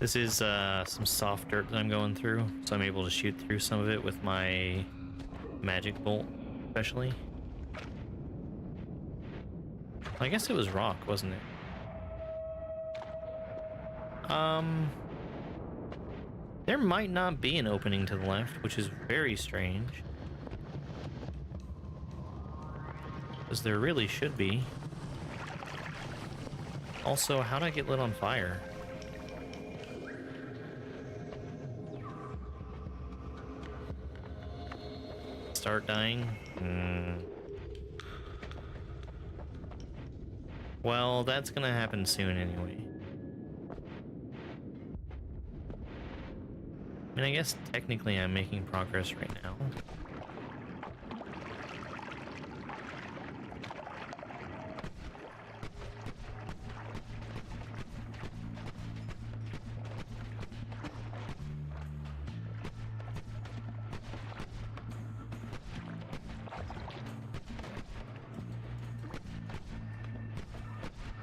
D: This is some soft dirt that I'm going through, so I'm able to shoot through some of it with my magic bolt, especially. I guess it was rock, wasn't it? There might not be an opening to the left, which is very strange. Because there really should be. Also, how'd I get lit on fire? Start dying? Well, that's gonna happen soon anyway. I mean, I guess technically I'm making progress right now.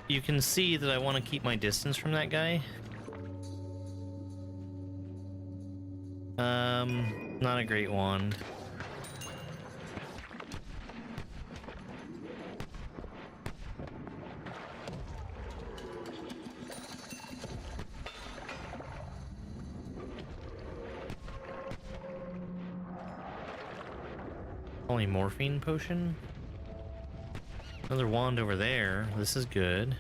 D: You can see that I want to keep my distance from that guy. Not a great wand. Only morphine potion. Another wand over there. This is good.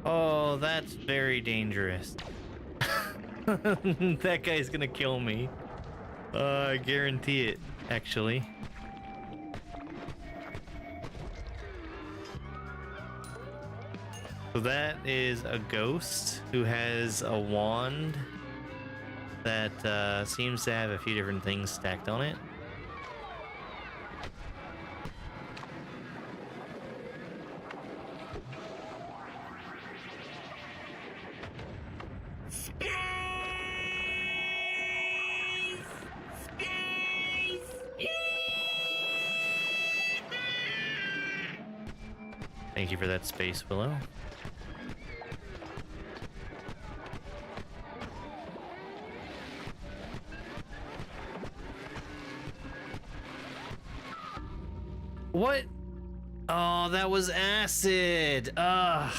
D: Oh, that's very dangerous. That guy's gonna kill me. I guarantee it, actually. So that is a ghost who has a wand that seems to have a few different things stacked on it. Thank you for that space, Willow. What? Oh, that was acid. Ugh.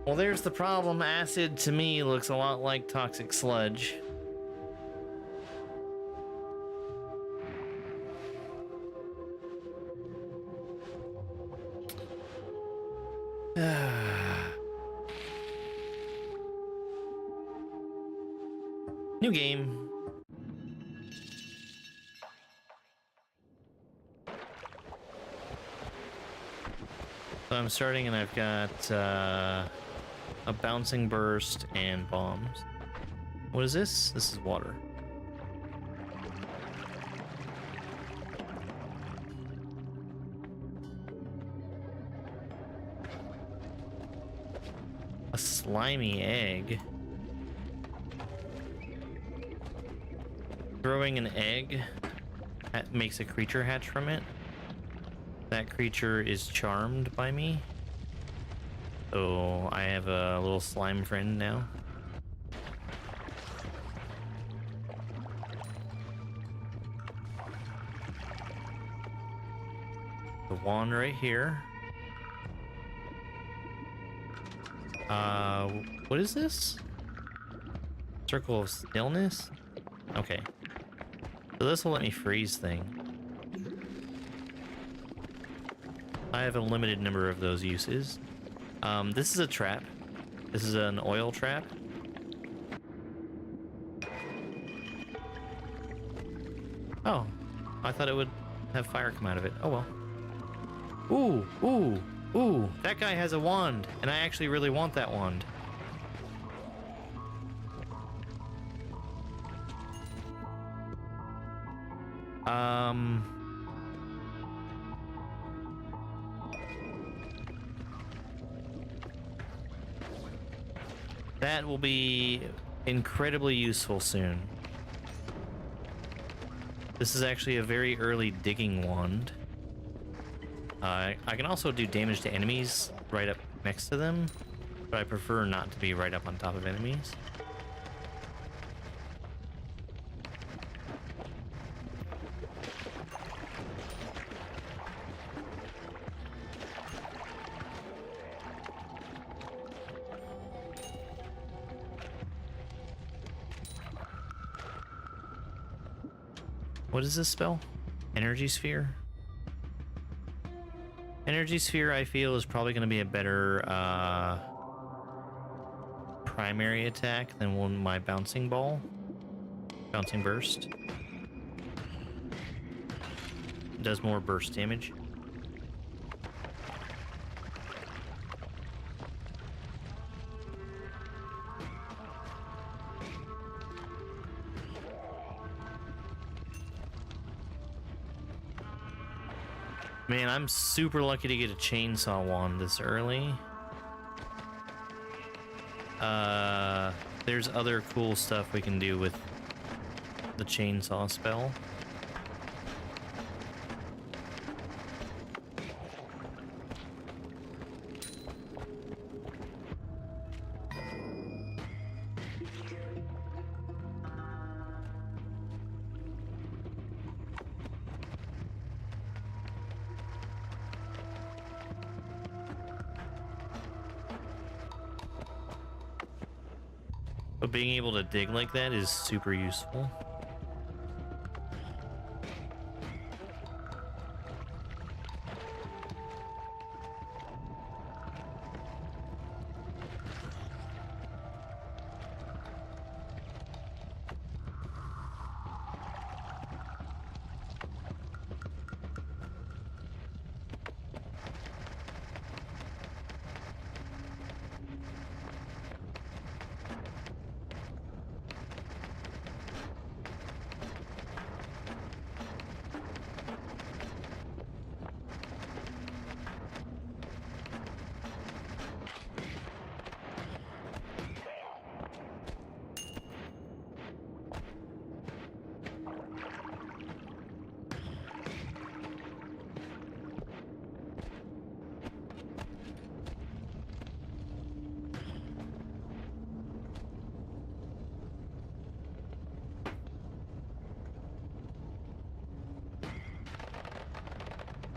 D: Well, there's the problem. Acid to me looks a lot like toxic sludge. New game. So I'm starting and I've got a bouncing burst and bombs. What is this? This is water. A slimy egg. Throwing an egg makes a creature hatch from it. That creature is charmed by me. So I have a little slime friend now. The wand right here. What is this? Circle of stillness? Okay. So this will let me freeze things. I have a limited number of those uses. This is a trap. This is an oil trap. Oh, I thought it would have fire come out of it. Oh well. Ooh, ooh, ooh. That guy has a wand, and I actually really want that wand. That will be incredibly useful soon. This is actually a very early digging wand. I can also do damage to enemies right up next to them, but I prefer not to be right up on top of enemies. What is this spell? Energy Sphere? Energy Sphere, I feel, is probably going to be a better primary attack than my Bouncing Ball. Bouncing Burst. It does more burst damage. Man, I'm super lucky to get a chainsaw wand this early. There's other cool stuff we can do with the chainsaw spell. But being able to dig like that is super useful.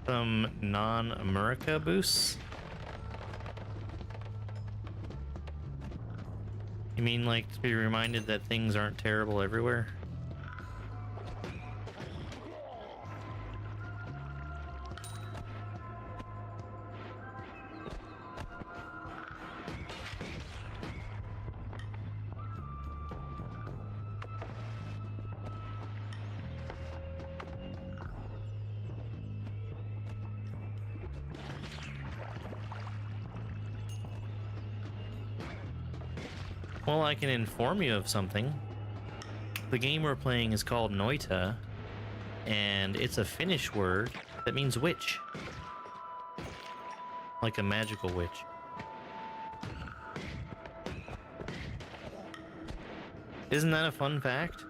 D: Some non-America boosts? You mean like to be reminded that things aren't terrible everywhere? Well, I can inform you of something. The game we're playing is called Noita, and it's a Finnish word that means witch. Like a magical witch. Isn't that a fun fact?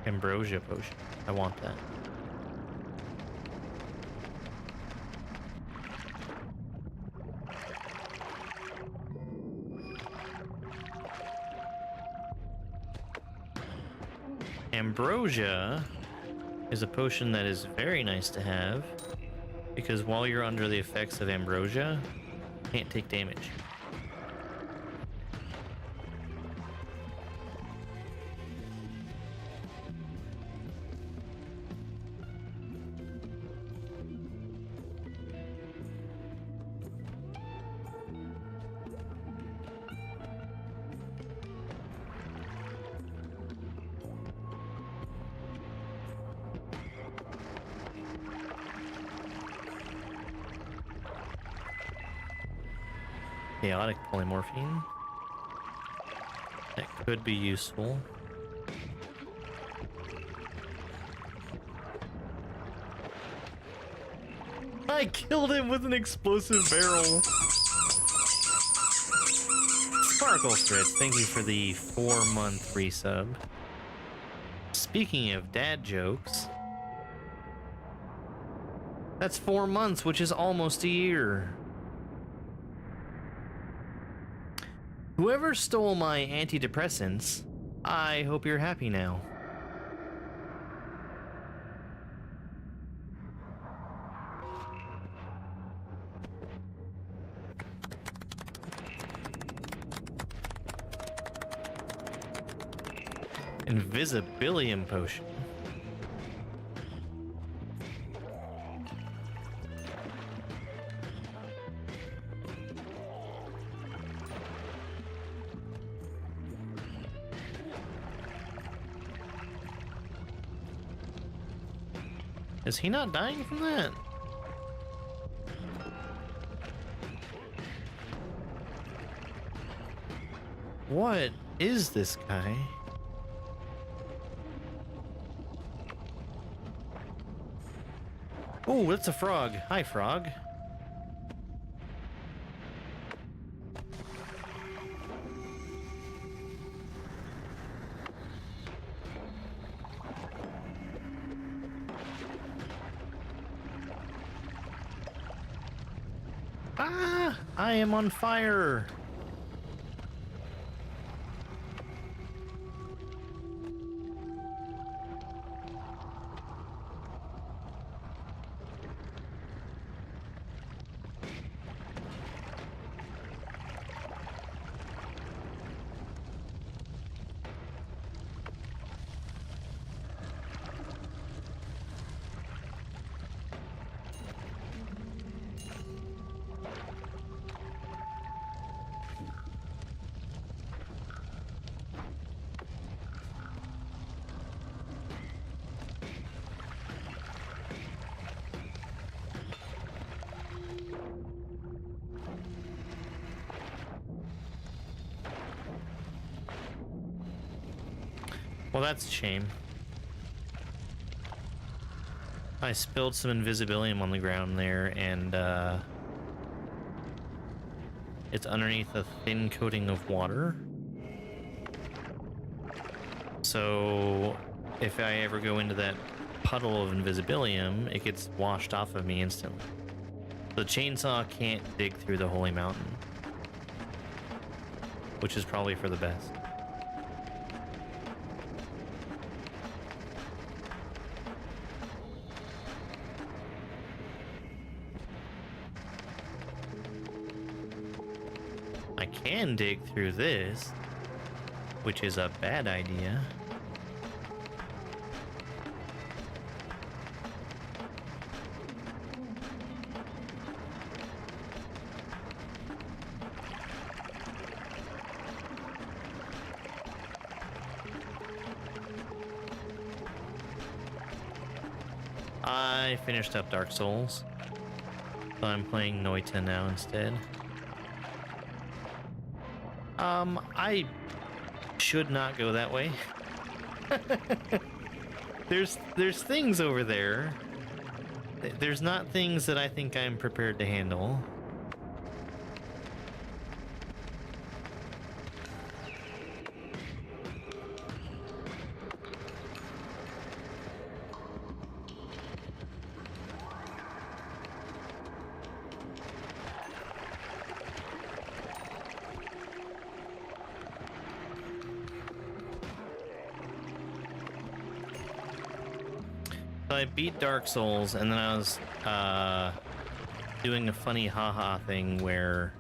D: Ambrosia potion. I want that. Ambrosia is a potion that is very nice to have because while you're under the effects of ambrosia, you can't take damage. chaotic polymorphine. That could be useful. I killed him with an explosive barrel. Sparkle Fritz, thank you for the 4-month resub. Speaking of dad jokes, that's 4 months, which is almost a year. Whoever stole my antidepressants, I hope you're happy now. Invisibilium potion. Is he not dying from that? What is this guy? Oh, that's a frog. Hi, frog. Ah! I am on fire! Well, that's a shame. I spilled some invisibilium on the ground there, and it's underneath a thin coating of water. So if I ever go into that puddle of invisibilium, it gets washed off of me instantly. The chainsaw can't dig through the holy mountain, which is probably for the best. I can dig through this, which is a bad idea. I finished up Dark Souls, so I'm playing Noita now instead. I should not go that way. There's things over there. There's not things that I think I'm prepared to handle. I beat Dark Souls, and then I was doing a funny haha thing where...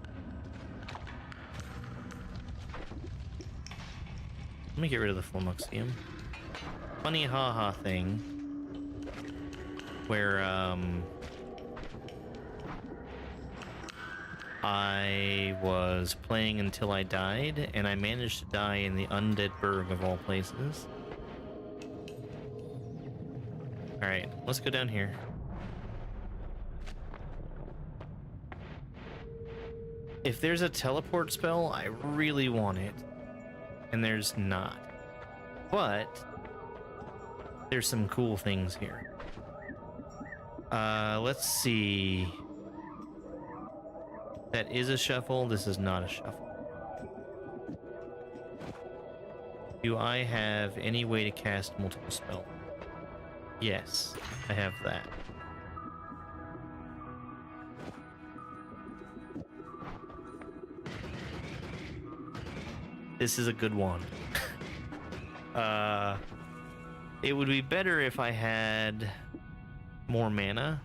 D: Let me get rid of the Flumuxium. Funny haha thing where I was playing until I died, and I managed to die in the Undead Burg of all places. Alright, let's go down here. If there's a teleport spell, I really want it. And there's not. But there's some cool things here. Let's see. That is a shuffle. This is not a shuffle. Do I have any way to cast multiple spells? Yes, I have that. This is a good one. It would be better if I had more mana,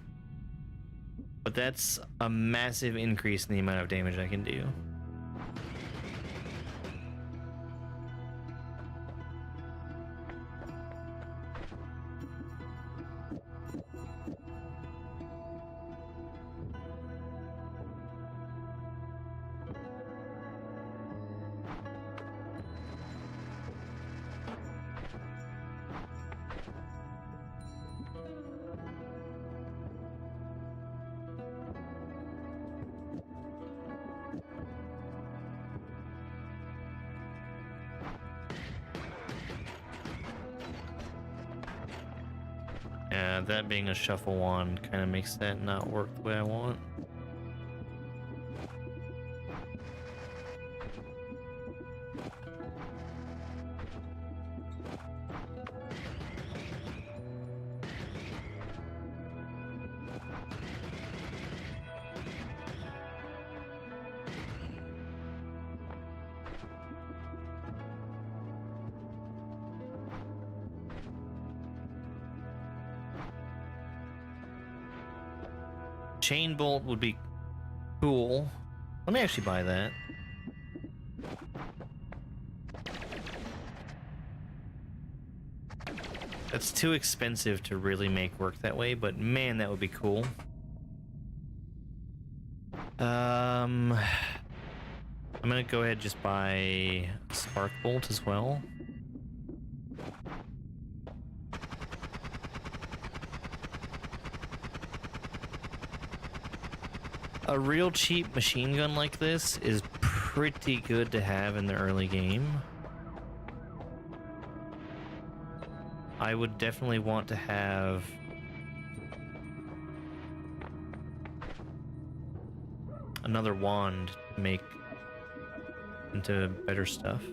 D: but that's a massive increase in the amount of damage I can do. Yeah, that being a shuffle wand kind of makes that not work the way I want. Chain bolt would be cool. Let me actually buy that. That's too expensive to really make work that way, but man, that would be cool. I'm gonna go ahead and just buy Spark Bolt as well. A real cheap machine gun like this is pretty good to have in the early game. I would definitely want to have another wand to make into better stuff.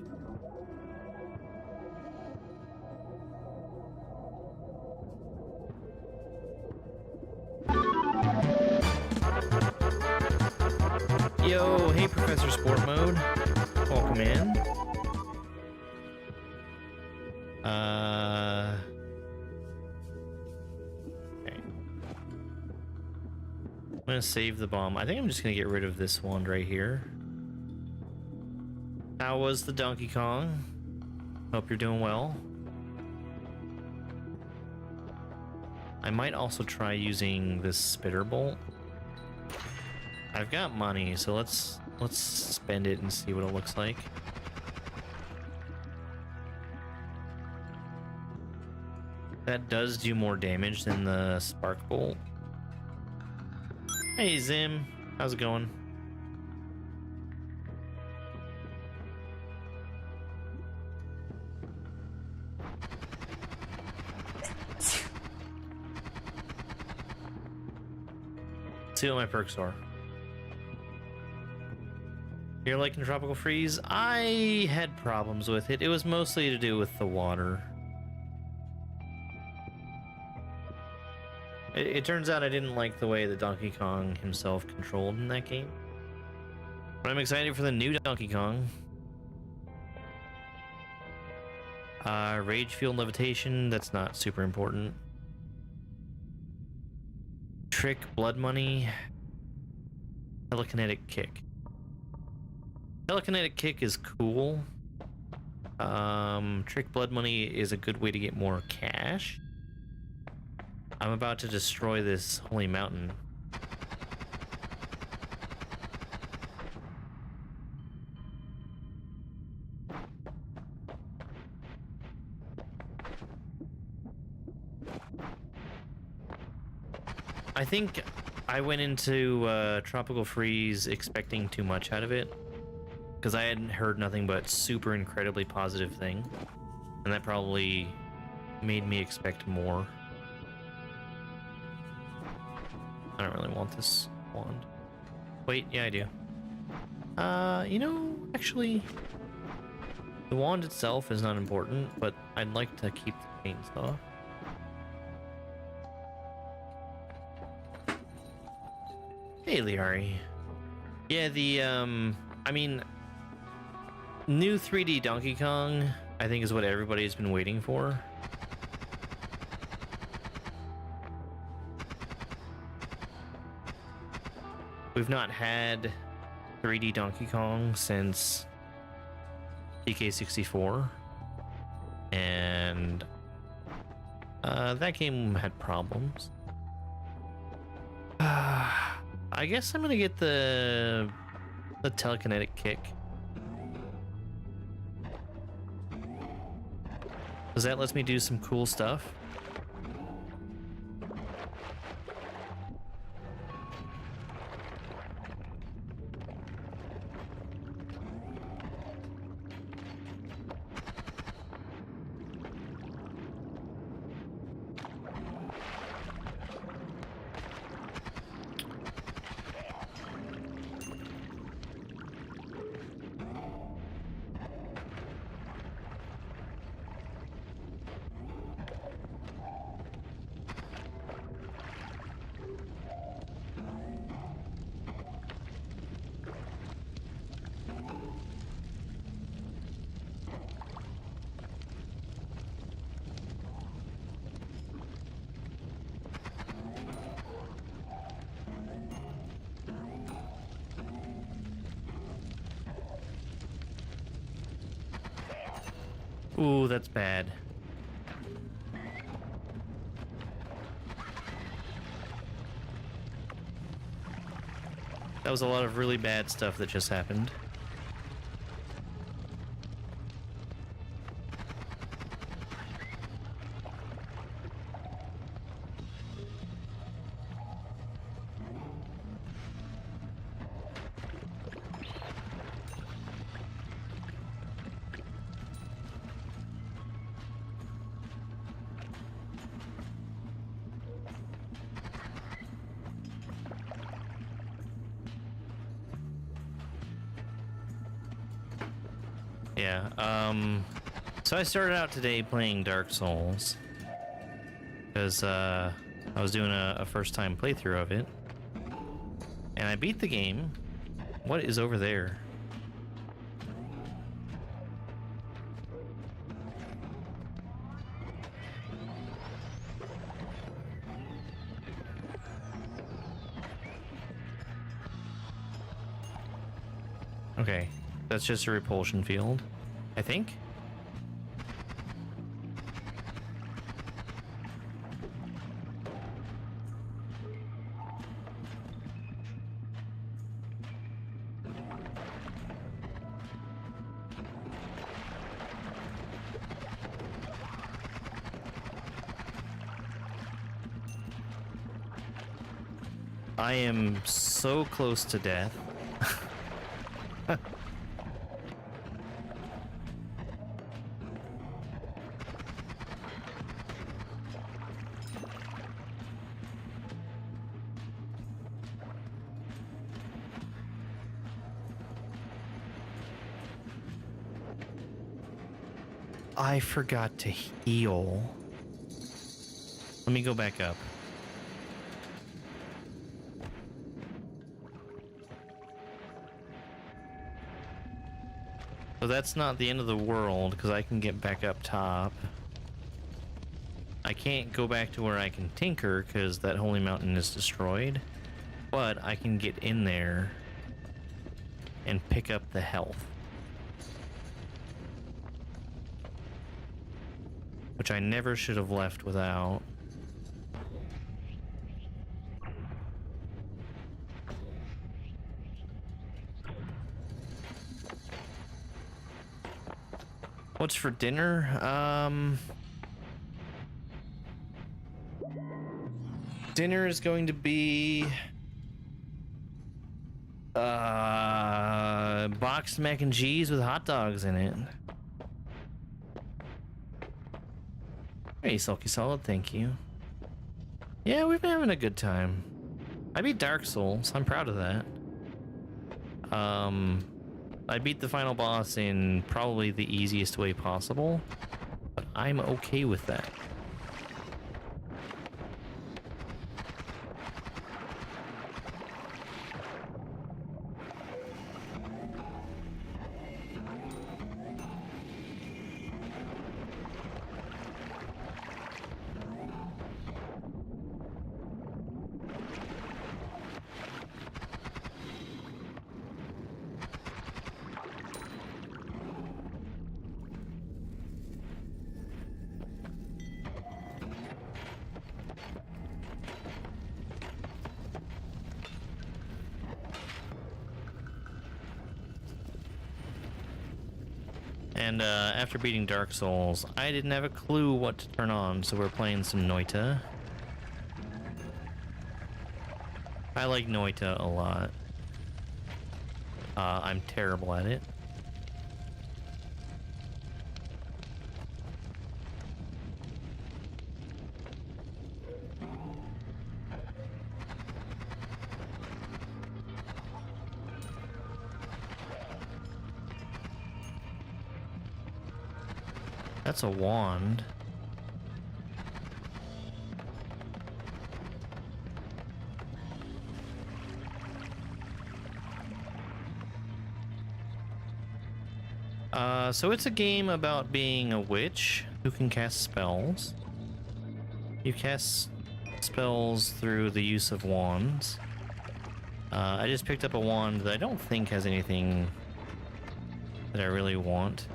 D: Yo, hey Professor Sport Mode. Welcome in. Okay. I'm gonna save the bomb. I think I'm just gonna get rid of this wand right here. How was the Donkey Kong? Hope you're doing well. I might also try using this spitter bolt. I've got money, so let's spend it and see what it looks like. That does do more damage than the spark bolt. Hey Zim, how's it going? See what my perks are. You're liking Tropical Freeze? I had problems with it. It was mostly to do with the water. It turns out I didn't like the way that Donkey Kong himself controlled in that game. But I'm excited for the new Donkey Kong. Rage Field Levitation, that's not super important. Trick Blood Money. Telekinetic Kick. Telekinetic Kick is cool. Trick Blood Money is a good way to get more cash. I'm about to destroy this holy mountain. I think I went into Tropical Freeze expecting too much out of it, because I hadn't heard nothing but super incredibly positive thing, and that probably made me expect more. I don't really want this wand. Wait, yeah, I do. You know, actually, the wand itself is not important, but I'd like to keep the chainsaw. Hey, Liari. Yeah, the, I mean, new 3D Donkey Kong, I think, is what everybody's been waiting for. We've not had 3D Donkey Kong since DK64, and that game had problems. I guess I'm gonna get the telekinetic kick, because that lets me do some cool stuff. Ooh, that's bad. That was a lot of really bad stuff that just happened. Yeah, so I started out today playing Dark Souls, because, I was doing a first-time playthrough of it, and I beat the game. What is over there? Okay, that's just a repulsion field, I think. I am so close to death. I forgot to heal. Let me go back up. So that's not the end of the world, because I can get back up top. I can't go back to where I can tinker, because that holy mountain is destroyed. But I can get in there and pick up the health, which I never should have left without. What's for dinner? Dinner is going to be Boxed mac and cheese with hot dogs in it. Hey, Sulky Solid, thank you. Yeah, we've been having a good time. I beat Dark Souls. I'm proud of that. I beat the final boss in probably the easiest way possible, but I'm okay with that. And after beating Dark Souls, I didn't have a clue what to turn on, so we're playing some Noita. I like Noita a lot. I'm terrible at it. That's a wand. So it's a game about being a witch who can cast spells. You cast spells through the use of wands. I just picked up a wand that I don't think has anything that I really want,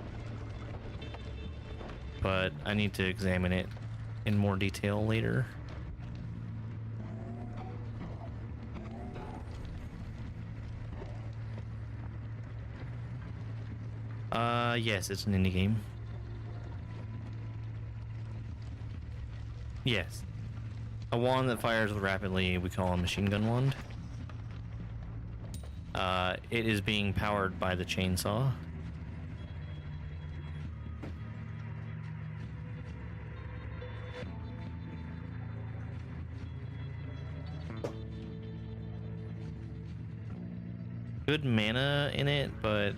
D: but I need to examine it in more detail later. Yes, it's an indie game. Yes. A wand that fires rapidly, we call a machine gun wand. It is being powered by the chainsaw. Good mana in it, but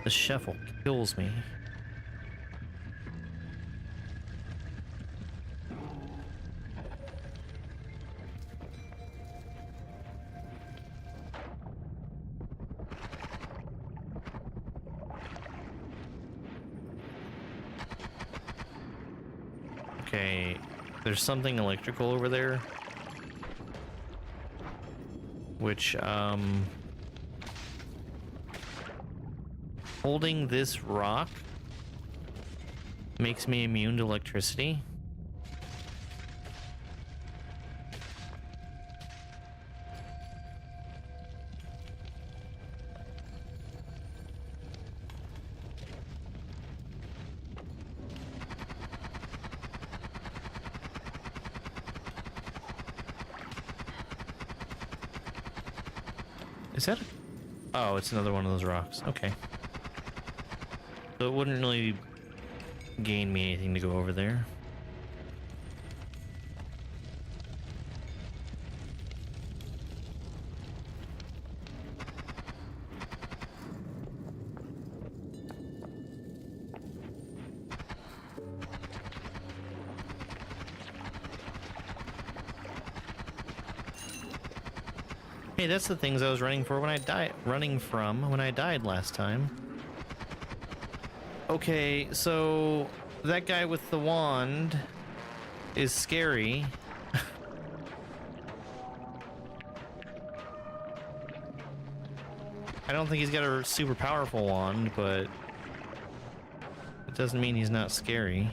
D: the shuffle kills me. Okay, there's something electrical over there, which, holding this rock makes me immune to electricity. Is that a... Oh, it's another one of those rocks. Okay. So it wouldn't really gain me anything to go over there. Hey, that's the things I was running for when I died. Running from when I died last time. Okay, so that guy with the wand is scary. I don't think he's got a super powerful wand, but it doesn't mean he's not scary.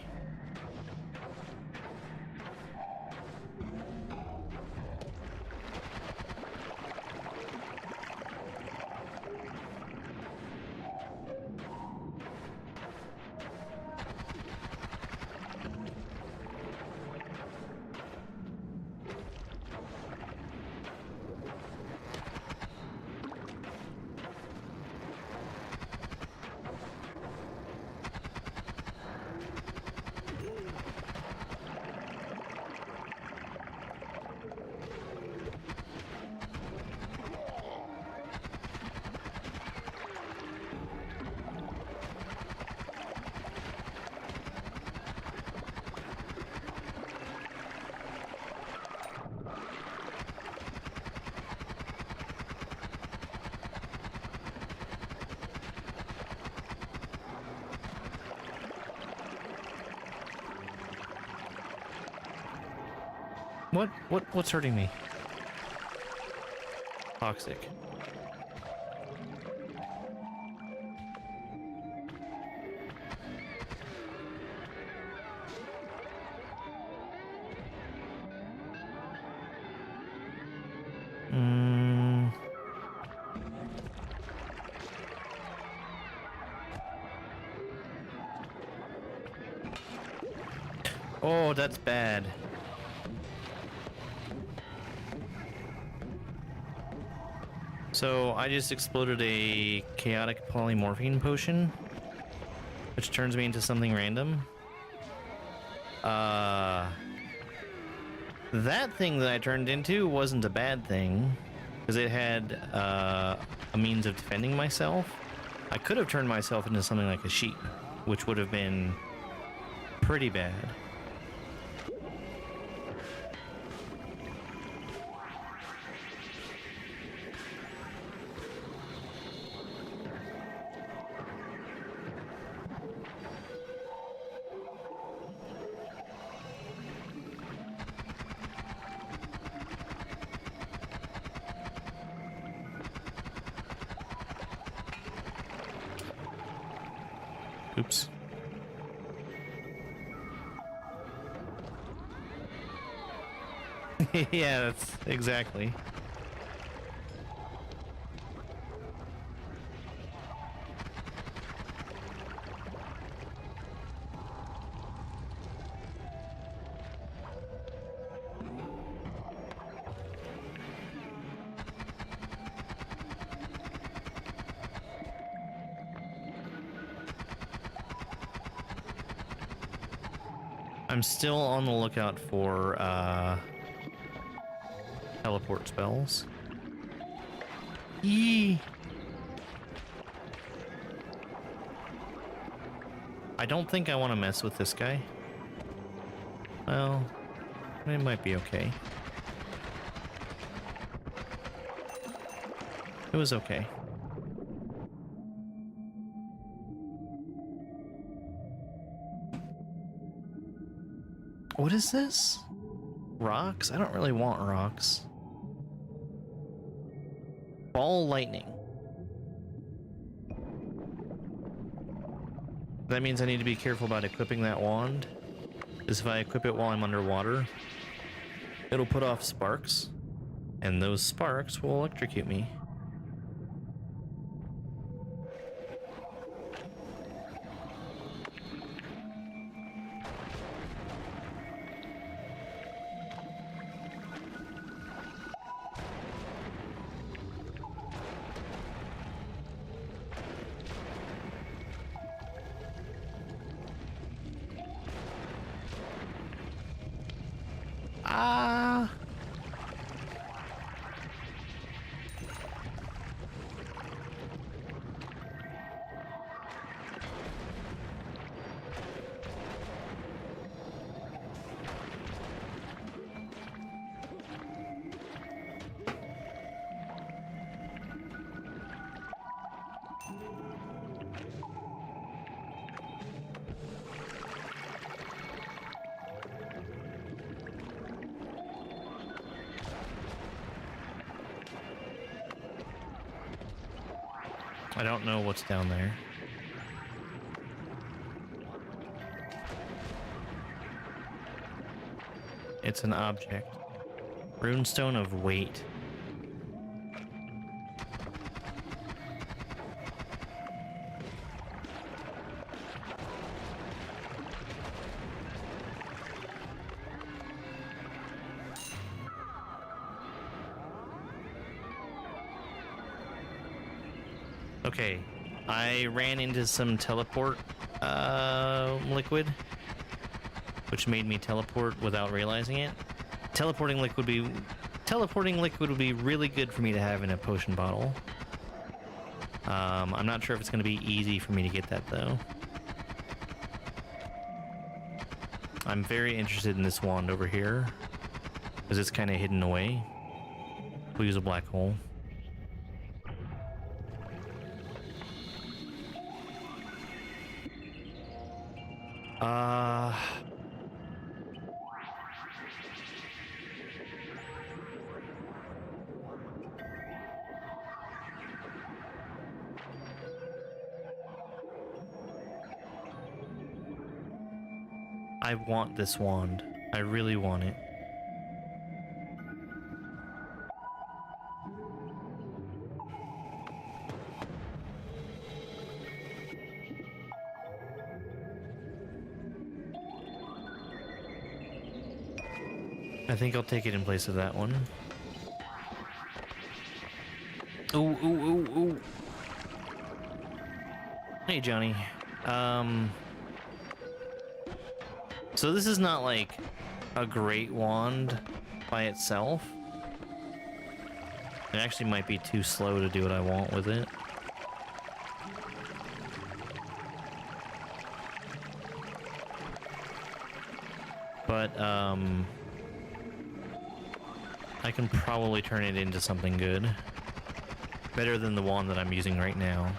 D: What's hurting me? Toxic. Oh, that's bad. So I just exploded a chaotic polymorphine potion, which turns me into something random. That thing that I turned into wasn't a bad thing, because it had a means of defending myself. I could have turned myself into something like a sheep, which would have been pretty bad. Oops. Yeah, that's exactly. I'm still on the lookout for teleport spells. Yee. I don't think I want to mess with this guy. Well, it might be okay. It was okay. What is this? Rocks? I don't really want rocks. Ball lightning. That means I need to be careful about equipping that wand. Because if I equip it while I'm underwater, it'll put off sparks. And those sparks will electrocute me. Ah! I don't know what's down there. It's an object. Runestone of weight. Okay, I ran into some teleport liquid, which made me teleport without realizing it. Teleporting liquid would be really good for me to have in a potion bottle. I'm not sure if it's going to be easy for me to get that though. I'm very interested in this wand over here, because it's kind of hidden away. We'll use a black hole. I want this wand. I really want it. I think I'll take it in place of that one. Ooh, ooh, ooh, ooh. Hey, Johnny. So this is not like a great wand by itself. It actually might be too slow to do what I want with it. But, I can probably turn it into something good. Better than the wand that I'm using right now.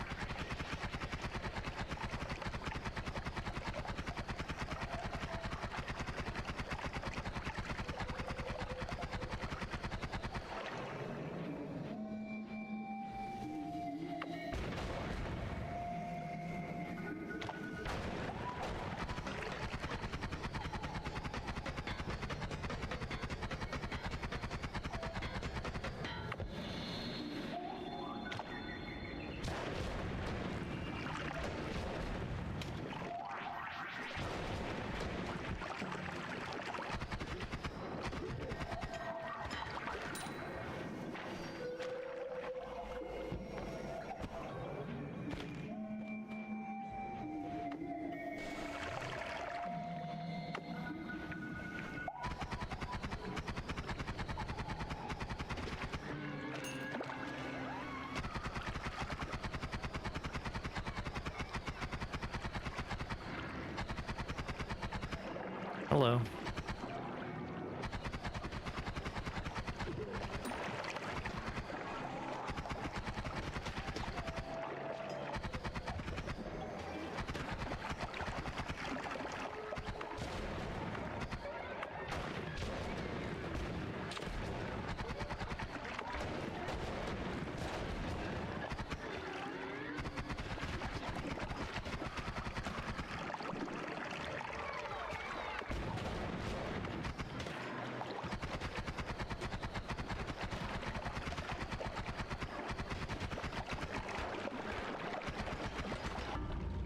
D: Hello.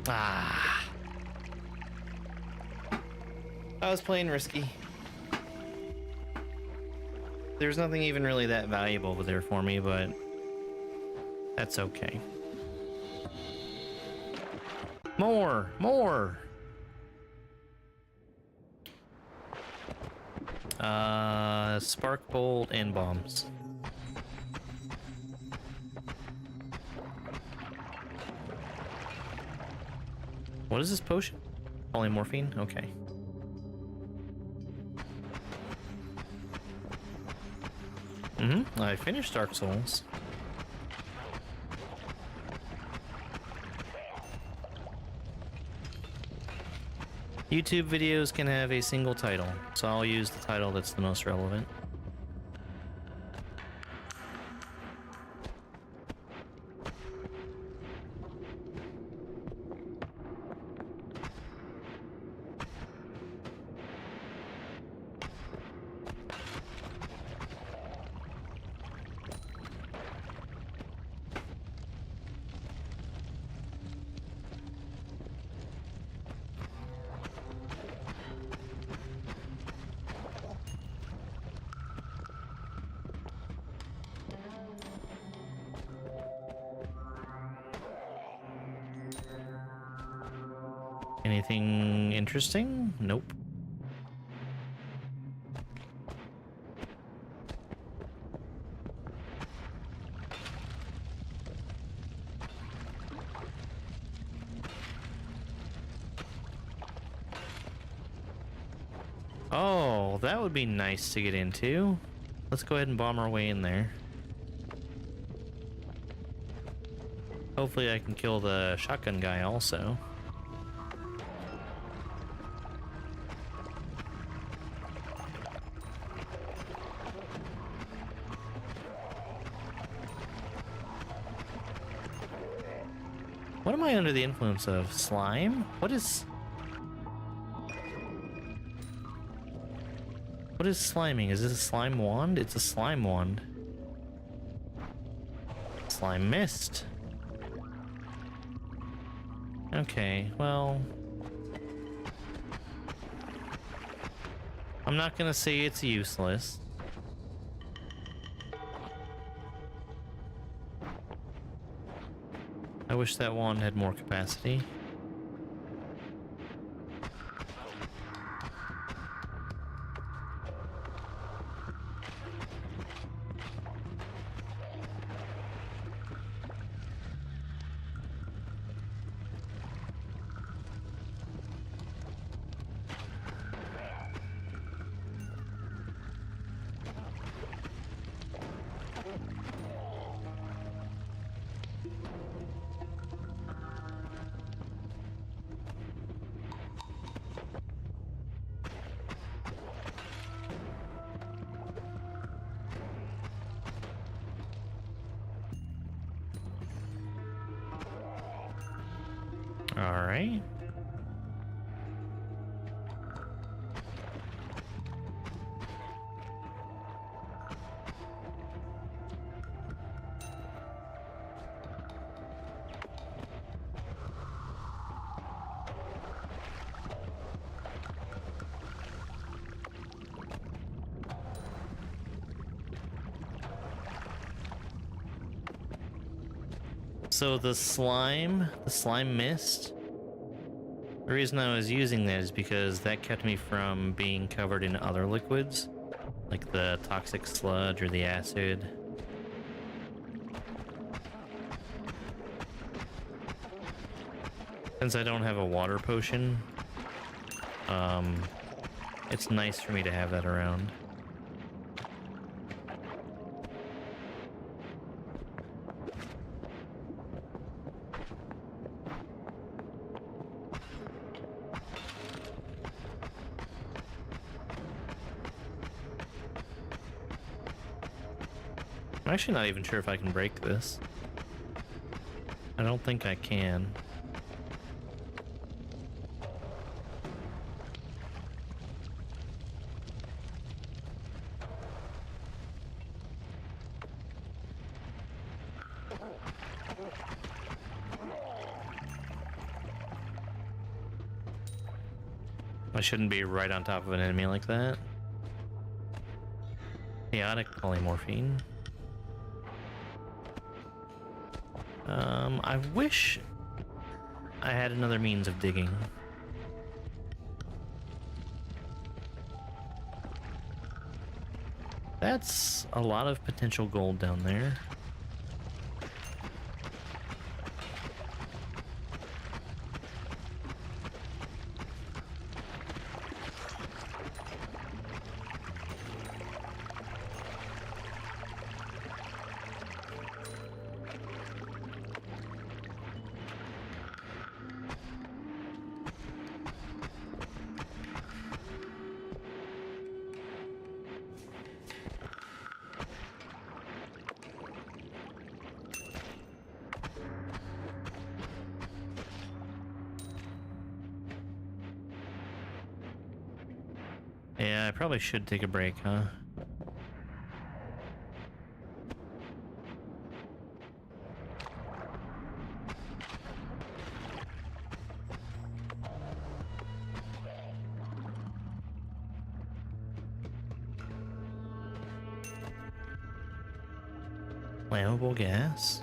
D: Ah. I was playing risky. There's nothing even really that valuable there for me, but that's okay. More! More! Spark bolt and bombs. What is this potion? Polymorphine? Okay. I finished Dark Souls. YouTube videos can have a single title, so I'll use the title that's the most relevant. Anything interesting? Nope. Oh, that would be nice to get into. Let's go ahead and bomb our way in there. Hopefully I can kill the shotgun guy also. What am I under the influence of? Slime? What is... What is sliming? Is this a slime wand? It's a slime wand. Slime mist. Okay, well... I'm not gonna say it's useless. I wish that wand had more capacity. All right. So the slime mist, the reason I was using that is because that kept me from being covered in other liquids, like the toxic sludge or the acid. Since I don't have a water potion, it's nice for me to have that around. I'm actually not even sure if I can break this. I don't think I can. I shouldn't be right on top of an enemy like that. Chaotic polymorphine. I wish I had another means of digging. That's a lot of potential gold down there. Yeah, I probably should take a break, huh? Flammable gas?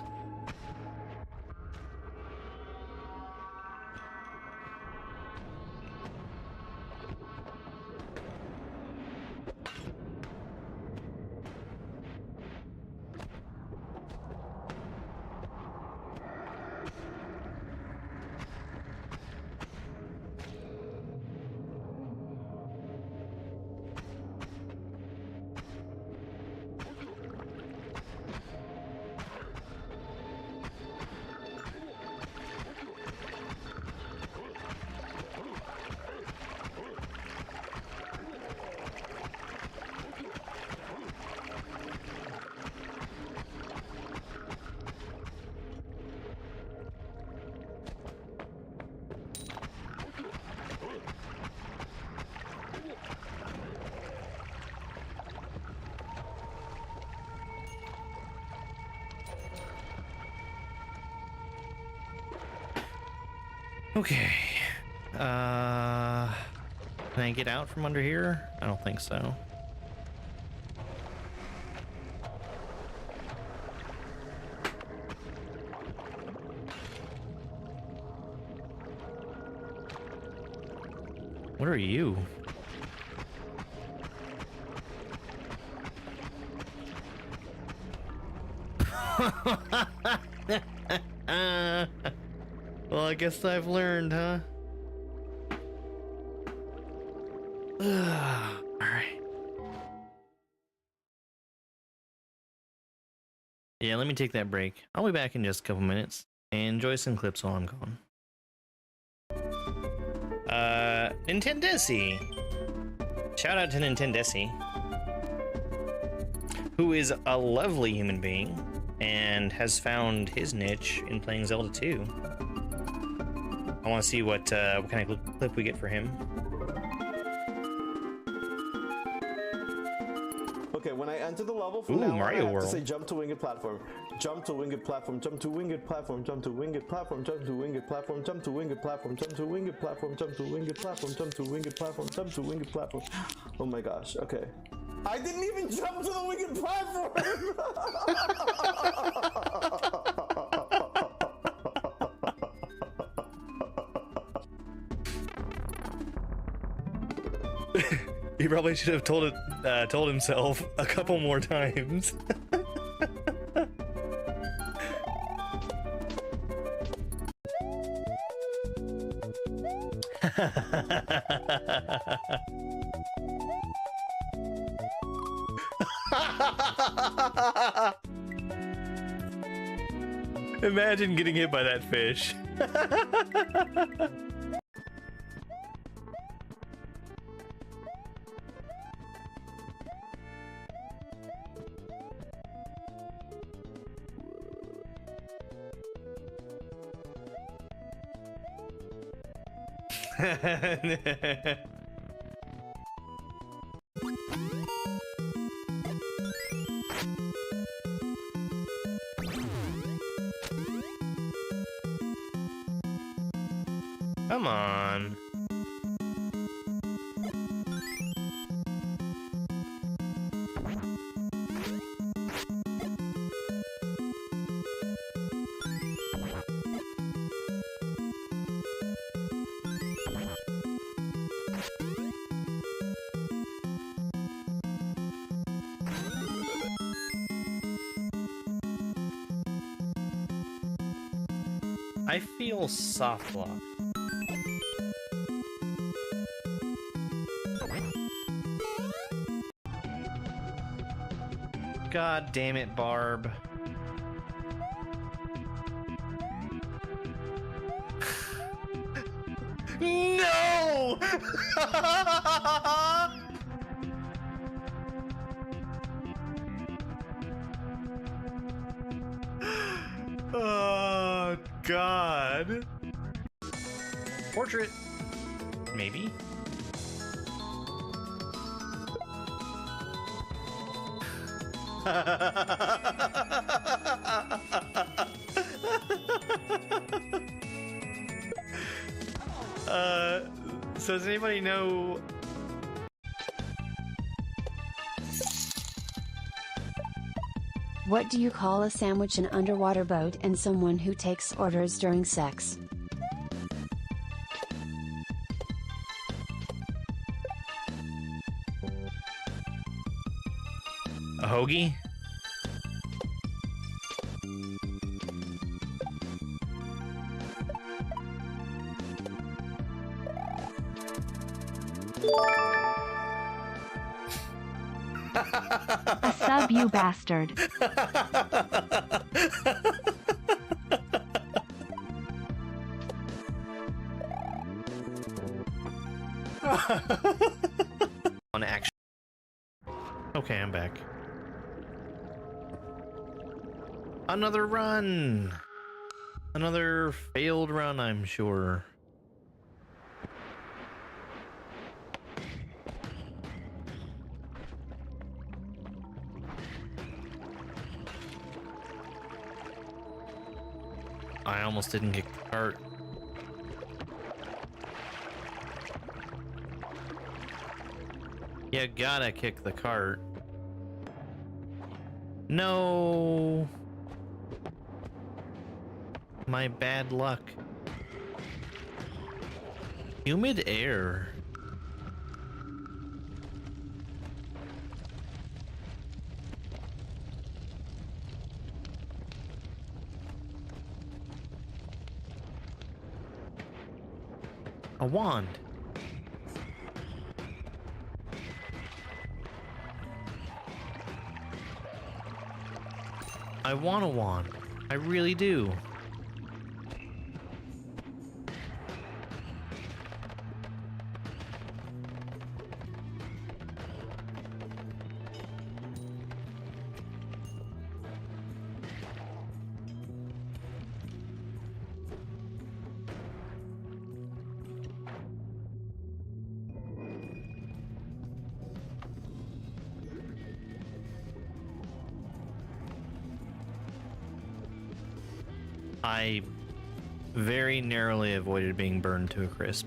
D: Okay. Can I get out from under here? I don't think so. What are you? Well, I guess I've learned, huh? Alright. Yeah, let me take that break. I'll be back in just a couple minutes. Enjoy some clips while I'm gone. Nintendesi. Shout out to Nintendesi, who is a lovely human being and has found his niche in playing Zelda 2. I want to see what kind of clip we get for him.
H: Okay, when I enter the level from
A: Ooh,
H: now on,
A: Mario
H: I have
A: World.
H: to say jump to winged platform. Jump to winged platform, jump to winged platform, jump to winged platform, jump to winged platform, jump to winged platform, jump to winged platform, jump to winged platform, jump to winged platform, jump to winged platform. Oh my gosh, okay. I didn't even jump to the winged platform!
A: He probably should have told himself a couple more times. Imagine getting hit by that fish. Come on. I feel soft locked. God damn it, Barb. No! Oh, God. Portrait. Maybe. So does anybody know?
I: What do you call a sandwich, an underwater boat, and someone who takes orders during sex?
A: A hoagie?
I: A sub, you bastard.
A: On action.
D: Okay, I'm back. Another run! Another failed run, I'm sure. I almost didn't get cart. You gotta kick the cart. No. My bad luck. Humid air. A wand. I want a wand. I really do. I very narrowly avoided being burned to a crisp.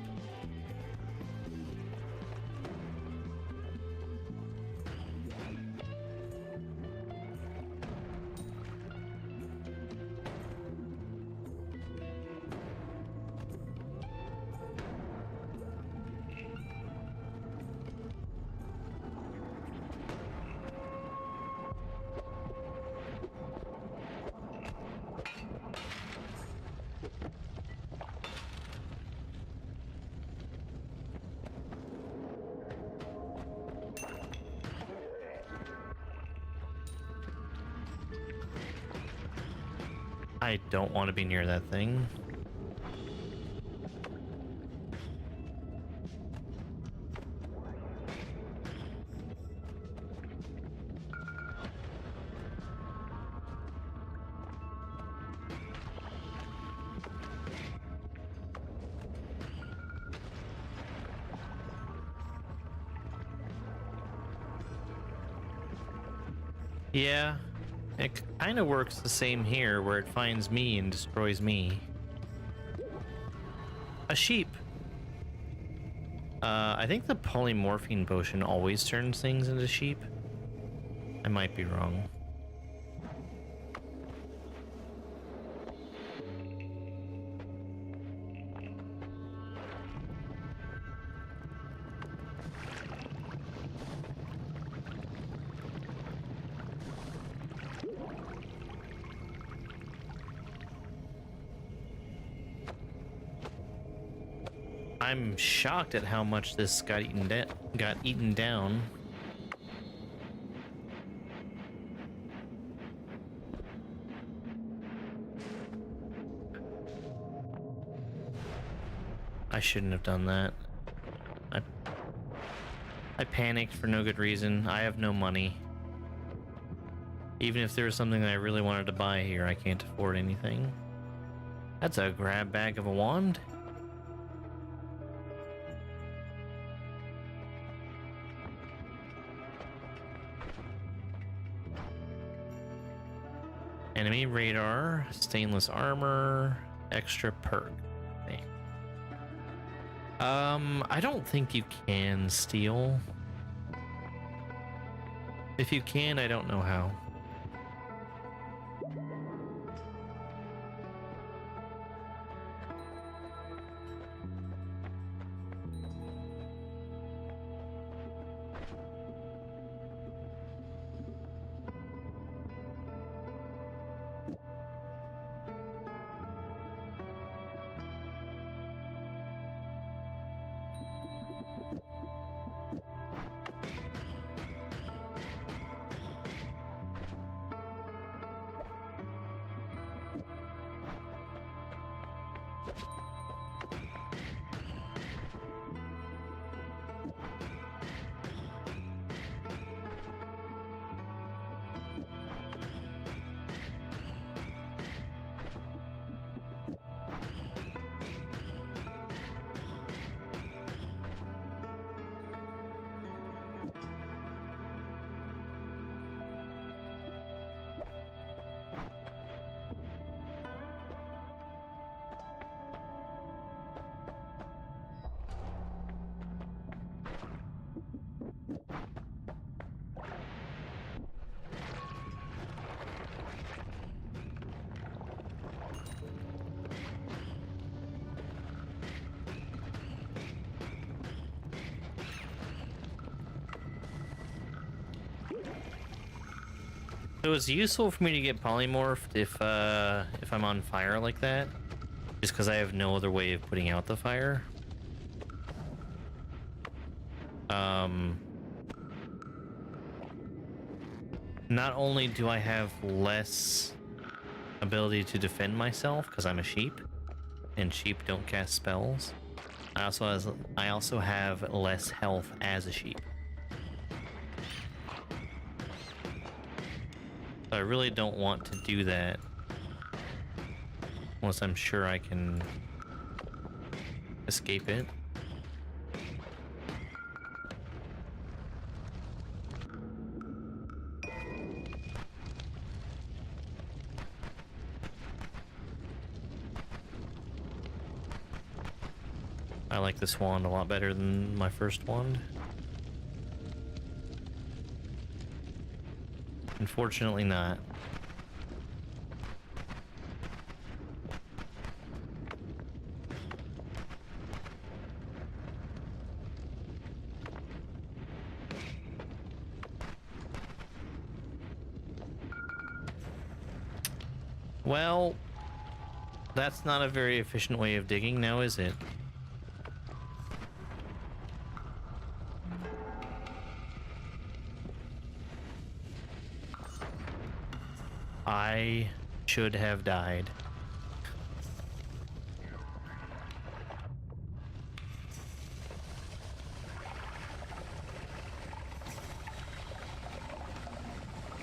D: I don't want to be near that thing. Yeah, it kind of works the same here, where it finds me and destroys me. A sheep. I think the polymorphine potion always turns things into sheep. I might be wrong. I'm shocked at how much this got eaten down. I shouldn't have done that. I panicked for no good reason. I have no money. Even if there was something that I really wanted to buy here, I can't afford anything. That's a grab bag of a wand. Enemy radar, stainless armor, extra perk. Okay. I don't think you can steal. If you can, I don't know how. So it's useful for me to get polymorphed if I'm on fire like that, just because I have no other way of putting out the fire. Not only do I have less ability to defend myself because I'm a sheep, and sheep don't cast spells, I also have less health as a sheep. I really don't want to do that unless I'm sure I can escape it. I like this wand a lot better than my first wand. Unfortunately not. Well, that's not a very efficient way of digging now, is it? I should have died.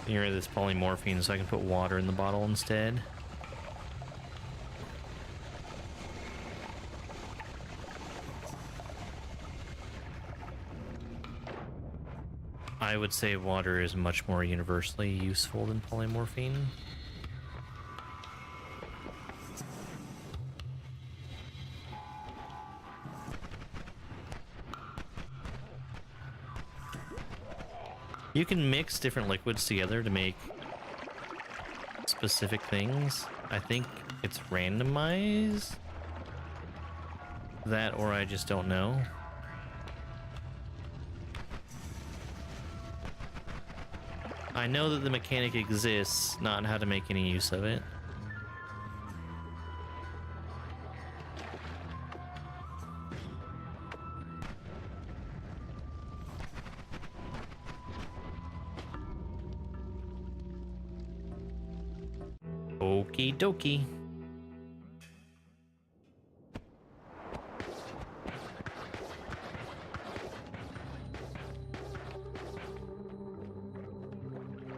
D: Get rid of this polymorphine so I can put water in the bottle instead. I would say water is much more universally useful than polymorphine. You can mix different liquids together to make specific things. I think it's randomized. That, or I just don't know. I know that the mechanic exists, not how to make any use of it. Okie dokie.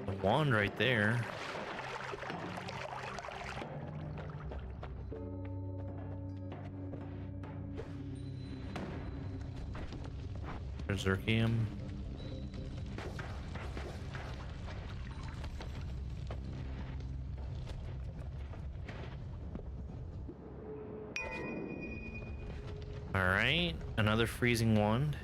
D: The wand right there. Berserkium. Alright, another freezing wand.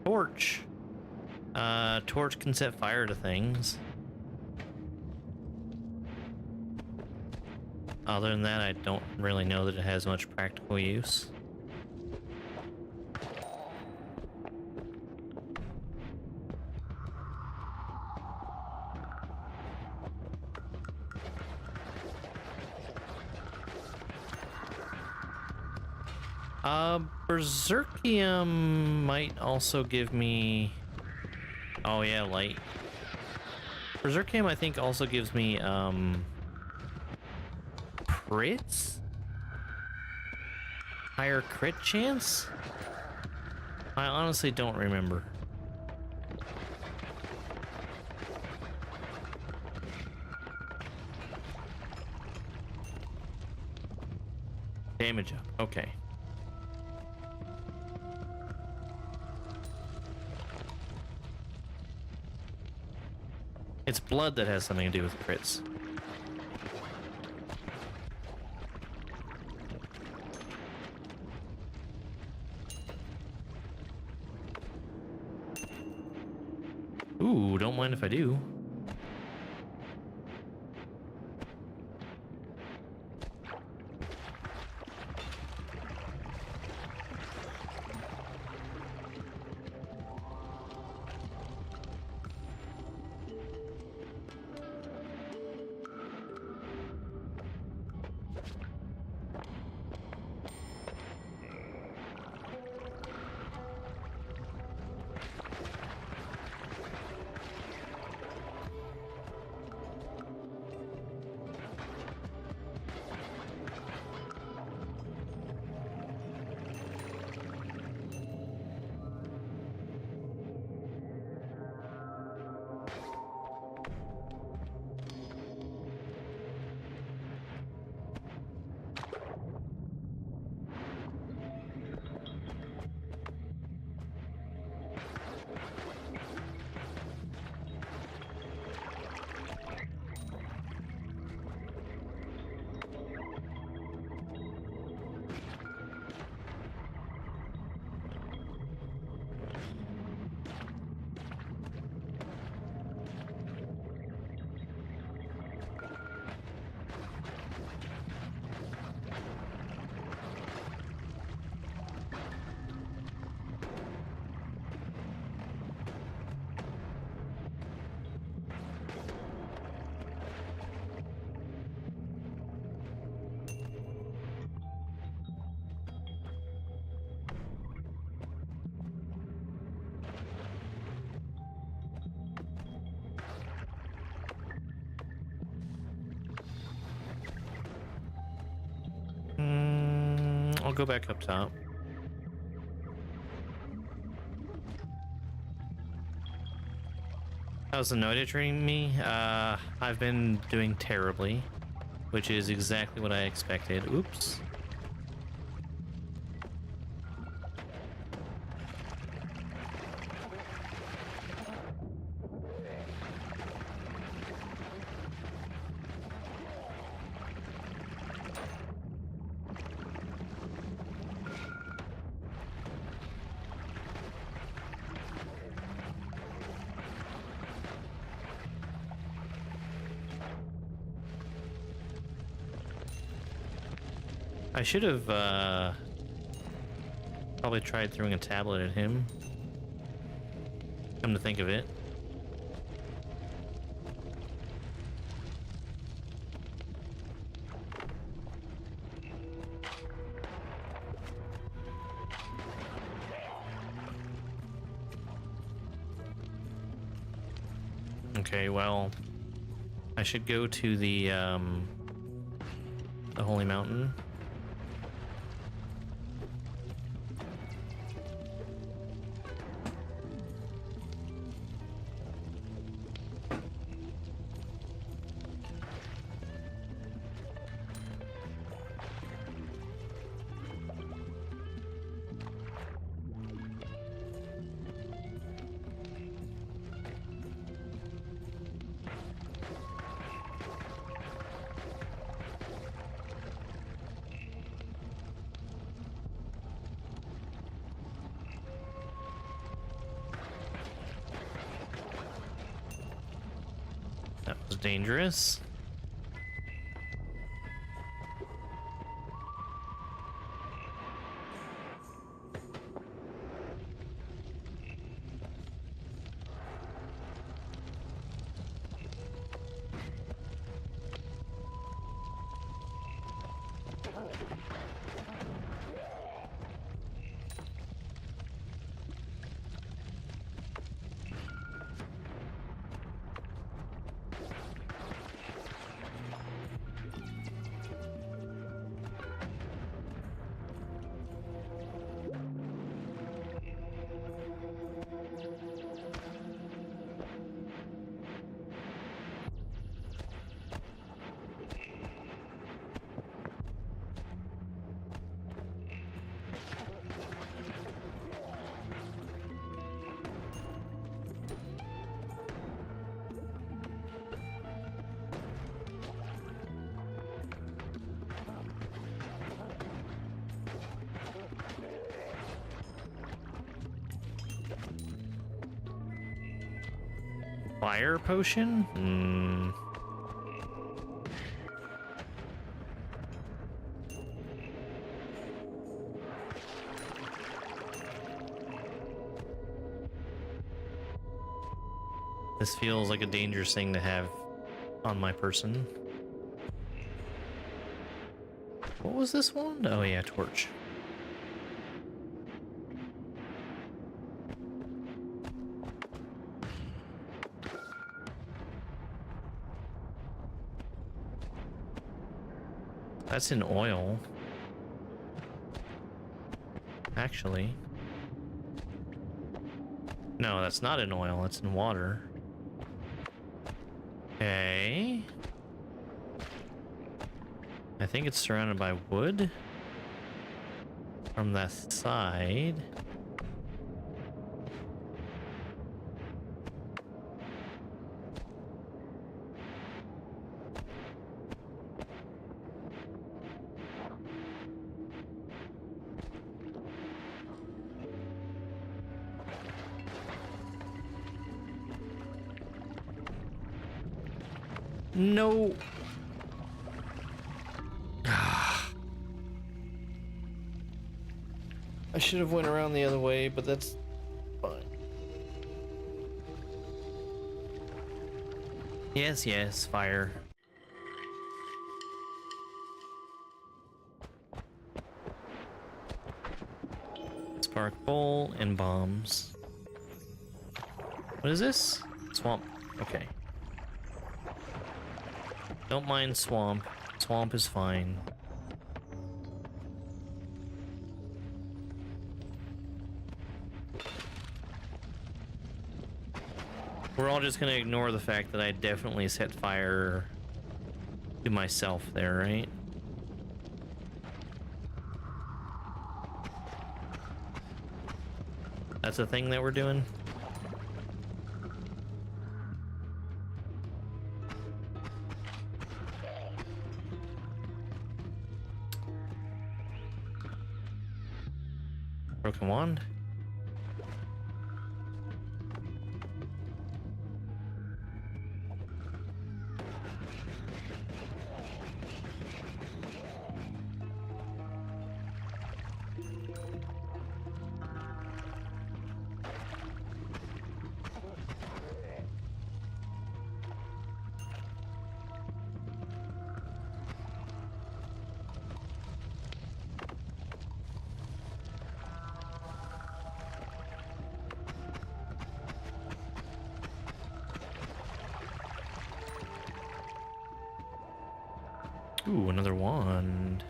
D: Torch. Torch can set fire to things. Other than that, I don't really know that it has much practical use. Berserkium might also give me... Oh yeah, light. Berserk Cam, I think, also gives me crits? Higher crit chance? I honestly don't remember. Damage up, okay. It's blood that has something to do with crits. Ooh, don't mind if I do. I'll go back up top. How's the Noida treating me? I've been doing terribly, which is exactly what I expected. Oops. I should have probably tried throwing a tablet at him. Come to think of it. Okay, well, I should go to the Holy Mountain. That was dangerous. Fire potion? Hmm. This feels like a dangerous thing to have on my person. What was this one? Oh yeah, torch. That's in oil. Actually. No, that's not in oil, that's in water. Okay. I think it's surrounded by wood from that side. No. I should have went around the other way, but that's fine. Yes, yes, fire. Spark bowl and bombs. What is this? Swamp. Okay. Don't mind swamp. Swamp is fine. We're all just gonna ignore the fact that I definitely set fire to myself there, right? That's a thing that we're doing? Broken wand? Ooh, another wand.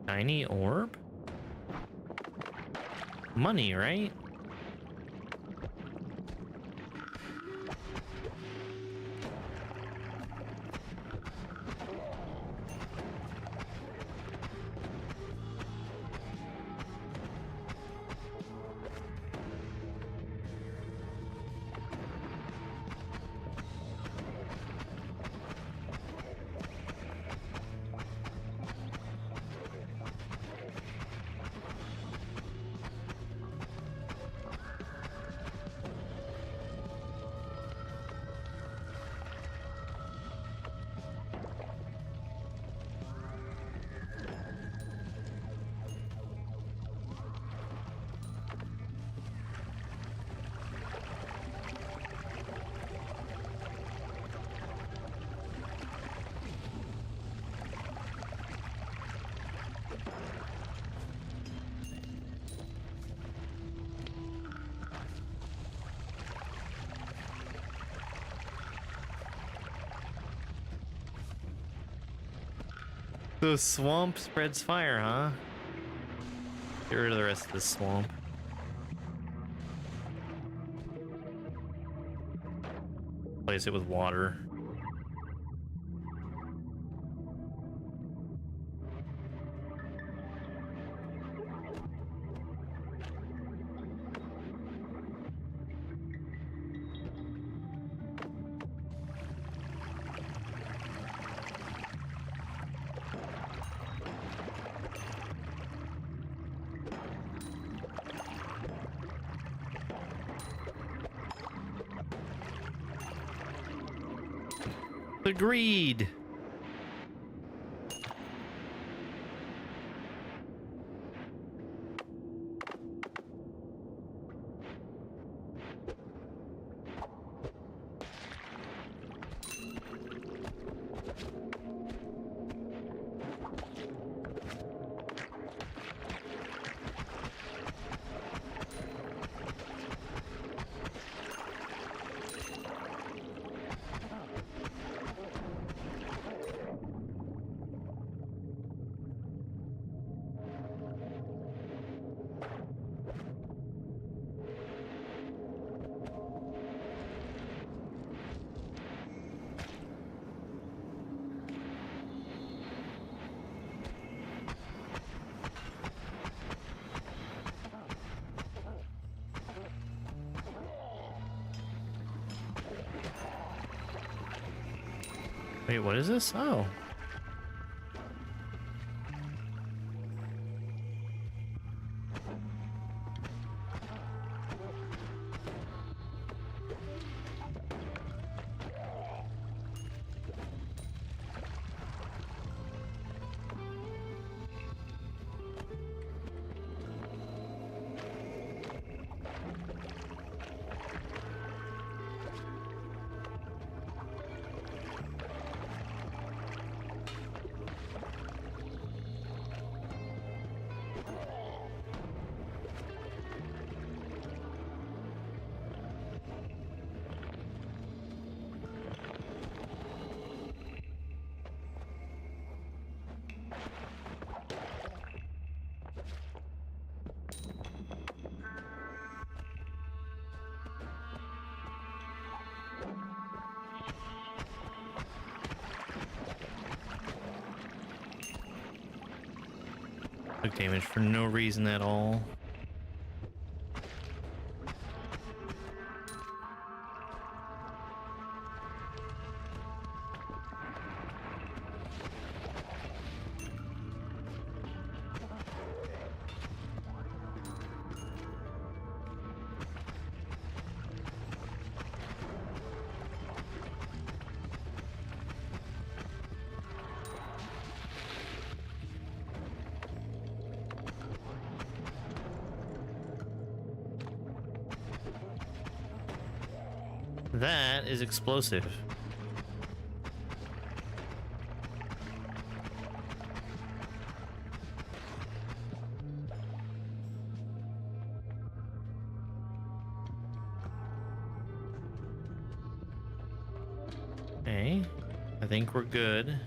D: Tiny orb? Money, right? The swamp spreads fire, huh? Get rid of the rest of this swamp. Replace it with water. Agreed. Wait, what is this? Oh. Took damage for no reason at all. That is explosive. Okay, I think we're good.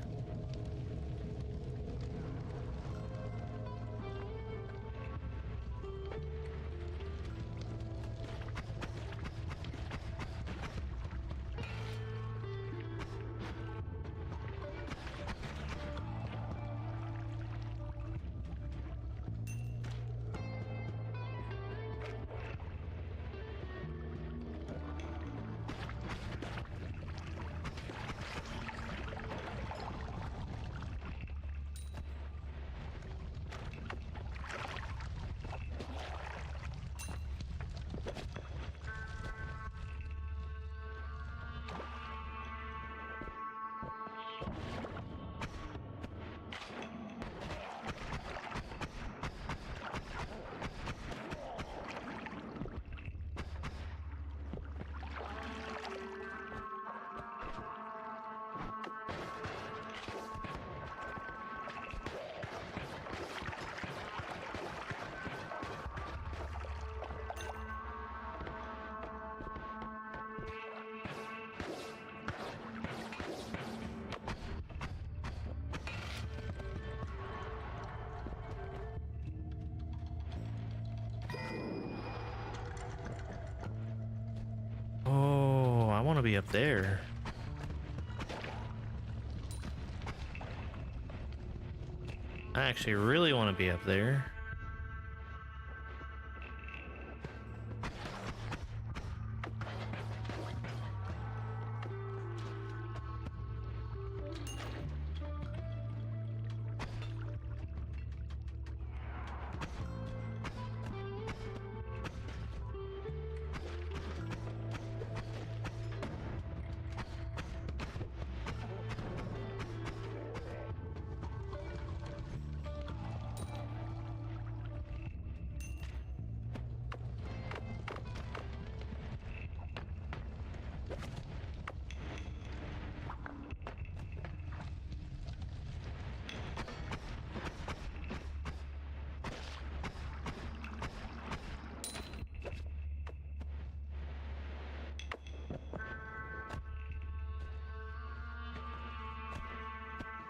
D: Oh, I want to be up there. I actually really want to be up there.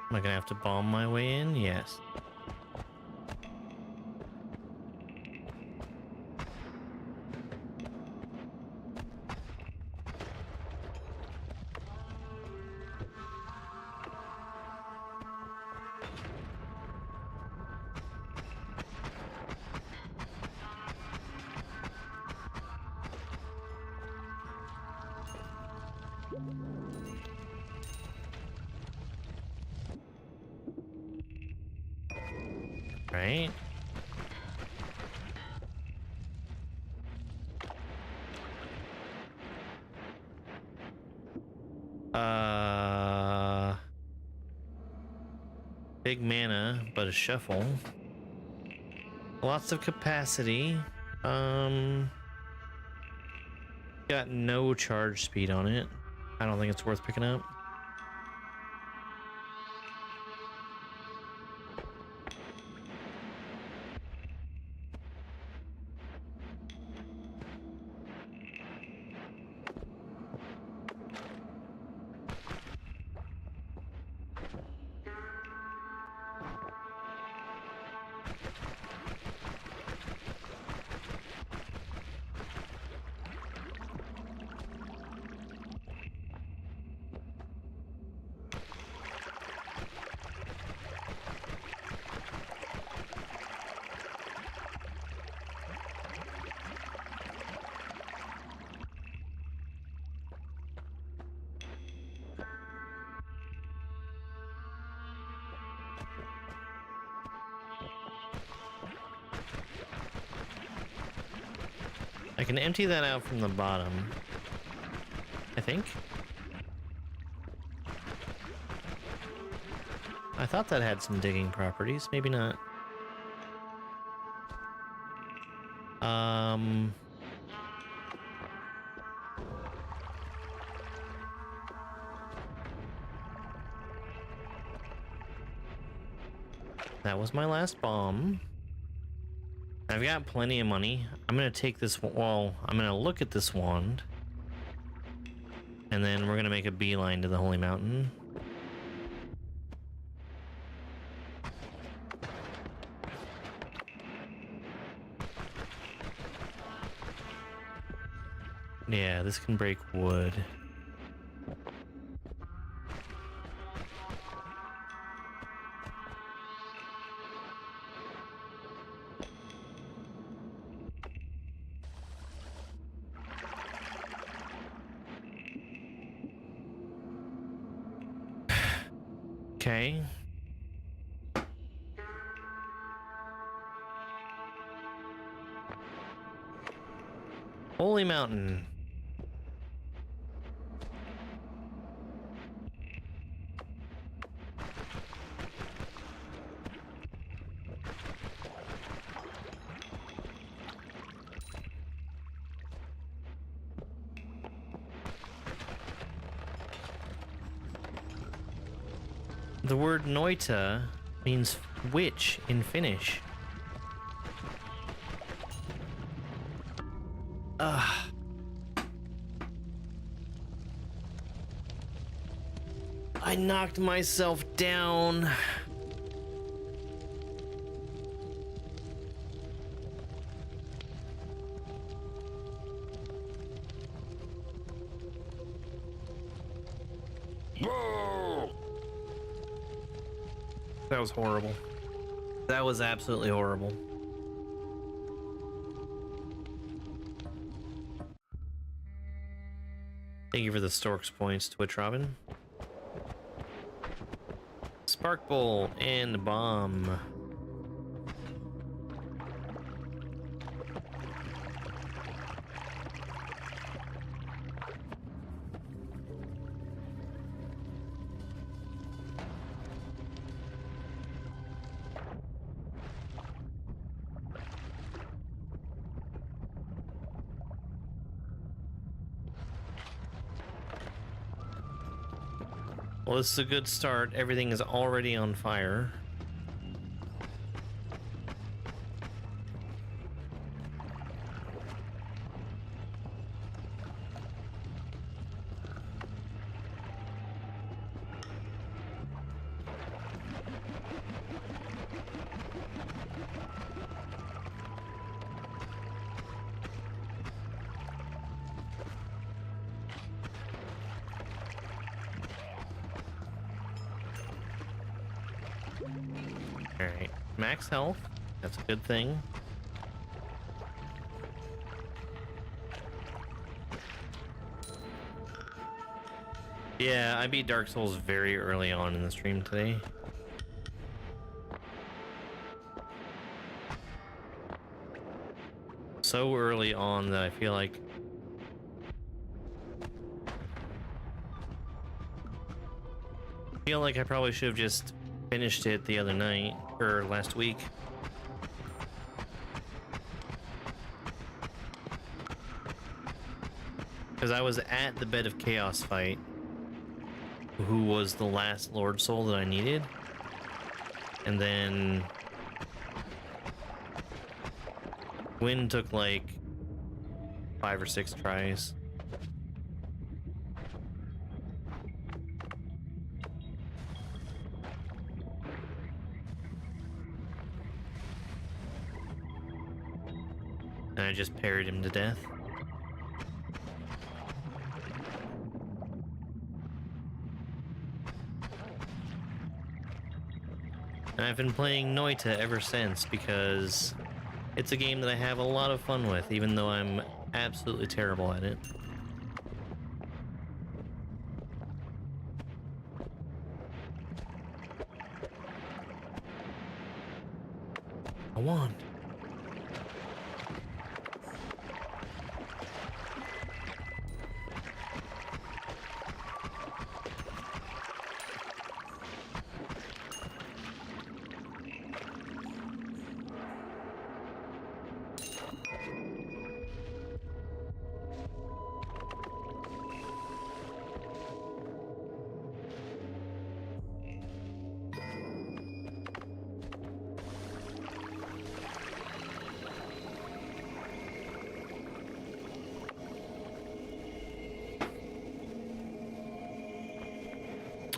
D: Am I gonna have to bomb my way in? Yes. Right? Big mana, but a shuffle. Lots of capacity. Got no charge speed on it. I don't think it's worth picking up. I can empty that out from the bottom, I think. I thought that had some digging properties, maybe not. That was my last bomb. I've got plenty of money. I'm gonna take this, well, I'm gonna look at this wand. And then we're gonna make a beeline to the Holy Mountain. Yeah, this can break wood. Okay. Holy Mountain. The word Noita means witch in Finnish. Ugh. I knocked myself down. That was horrible. That was absolutely horrible. Thank you for the Stork's points, Twitch Robin. Spark Bolt and Bomb. Well, this is a good start. Everything is already on fire. Alright, max health. That's a good thing. Yeah, I beat Dark Souls very early on in the stream today. So early on that I feel like I probably should have just finished it the other night or last week. Because I was at the Bed of Chaos fight, who was the last Lord Soul that I needed, and then Gwyn took like 5 or 6 tries. And I just parried him to death. And I've been playing Noita ever since because it's a game that I have a lot of fun with, even though I'm absolutely terrible at it. A wand.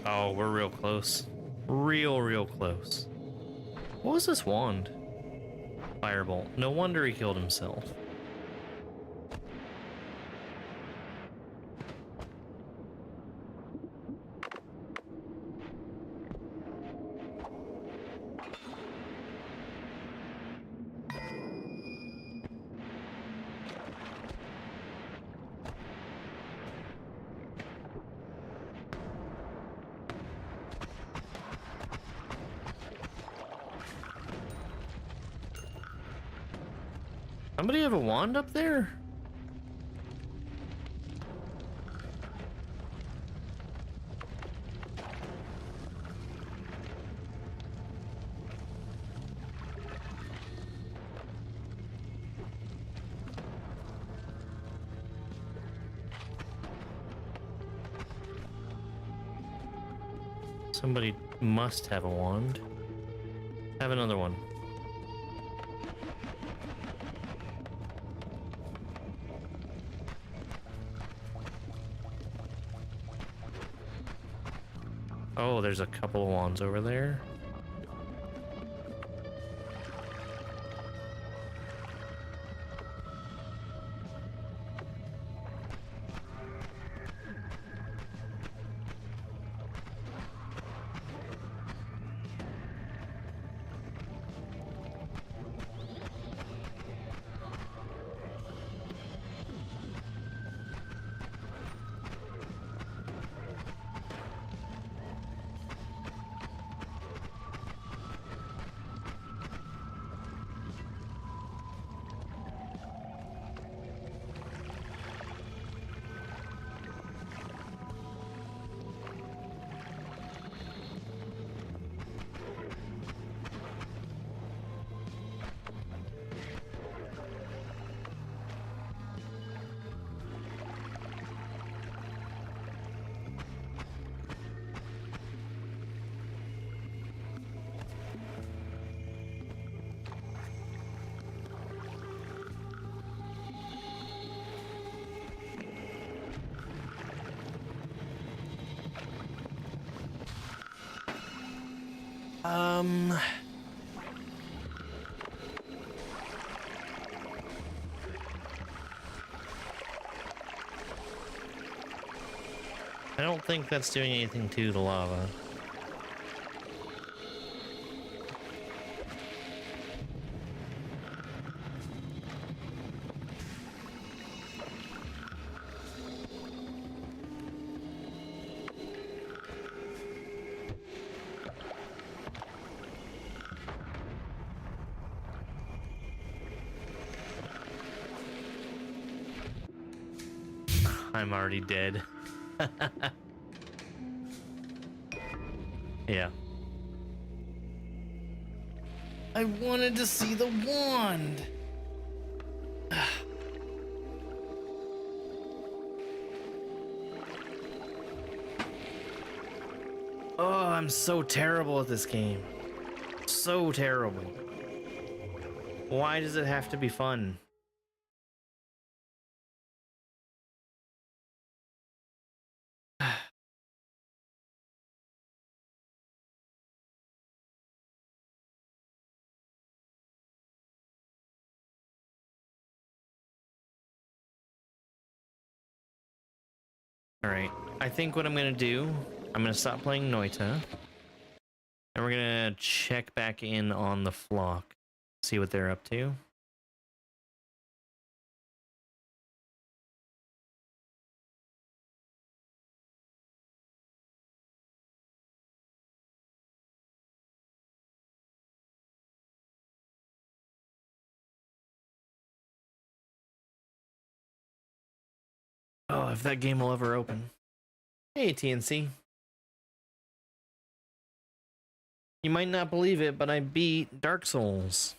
D: Oh, we're real close. Real close. What was this wand? Firebolt. No wonder he killed himself. Somebody have a wand up there? Somebody must have a wand. Have another one. Oh, there's a couple of wands over there. I don't think that's doing anything to the lava. I'm already dead. Yeah. I wanted to see the wand. Oh, I'm so terrible at this game. So terrible. Why does it have to be fun? All right, I think what I'm gonna do, I'm gonna stop playing Noita, and we're gonna check back in on the flock, see what they're up to. Oh, if that game will ever open. Hey, TNC. You might not believe it, but I beat Dark Souls.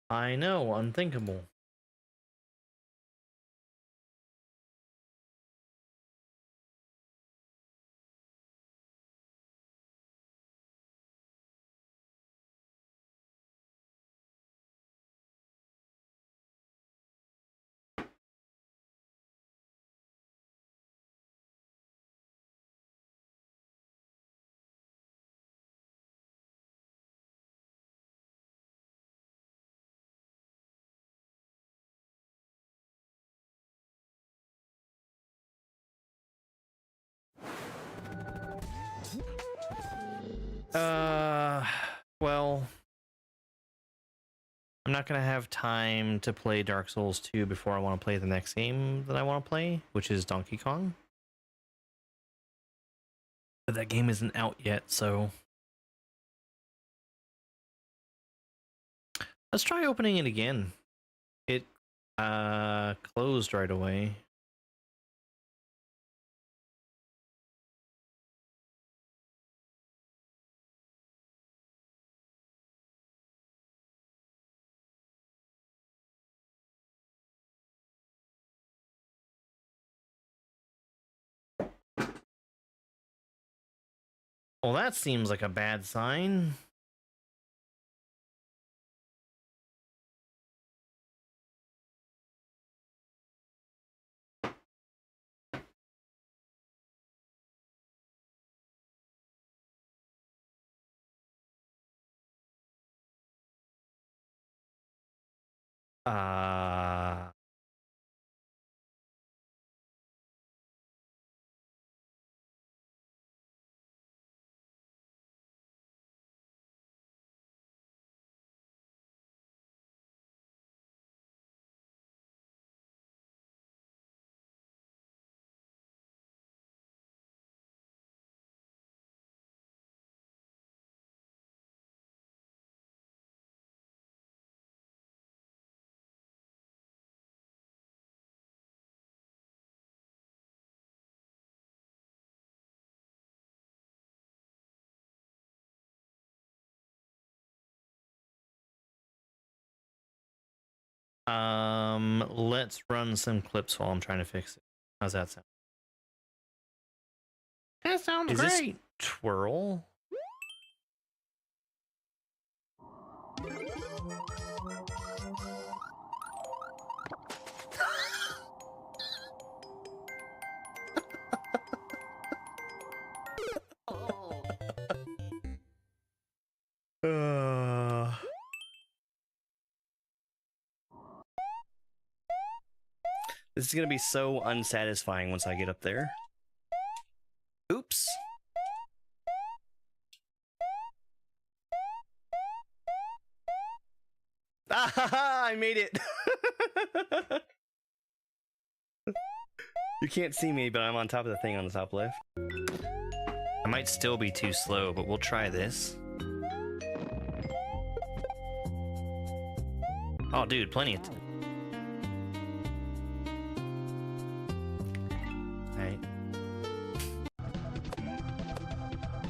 D: I know, unthinkable. Well, I'm not gonna have time to play Dark Souls 2 before I want to play the next game that I want to play, which is Donkey Kong. But that game isn't out yet, so let's try opening it again. It closed right away. Well, that seems like a bad sign. Uh let's run some clips while I'm trying to fix it. How's that sound? That sounds great. Twirl. This is gonna be so unsatisfying once I get up there. Oops. Ah, I made it. You can't see me, but I'm on top of the thing on the top left.
A: might still be too slow, but we'll try this. Oh, dude, plenty of Alright.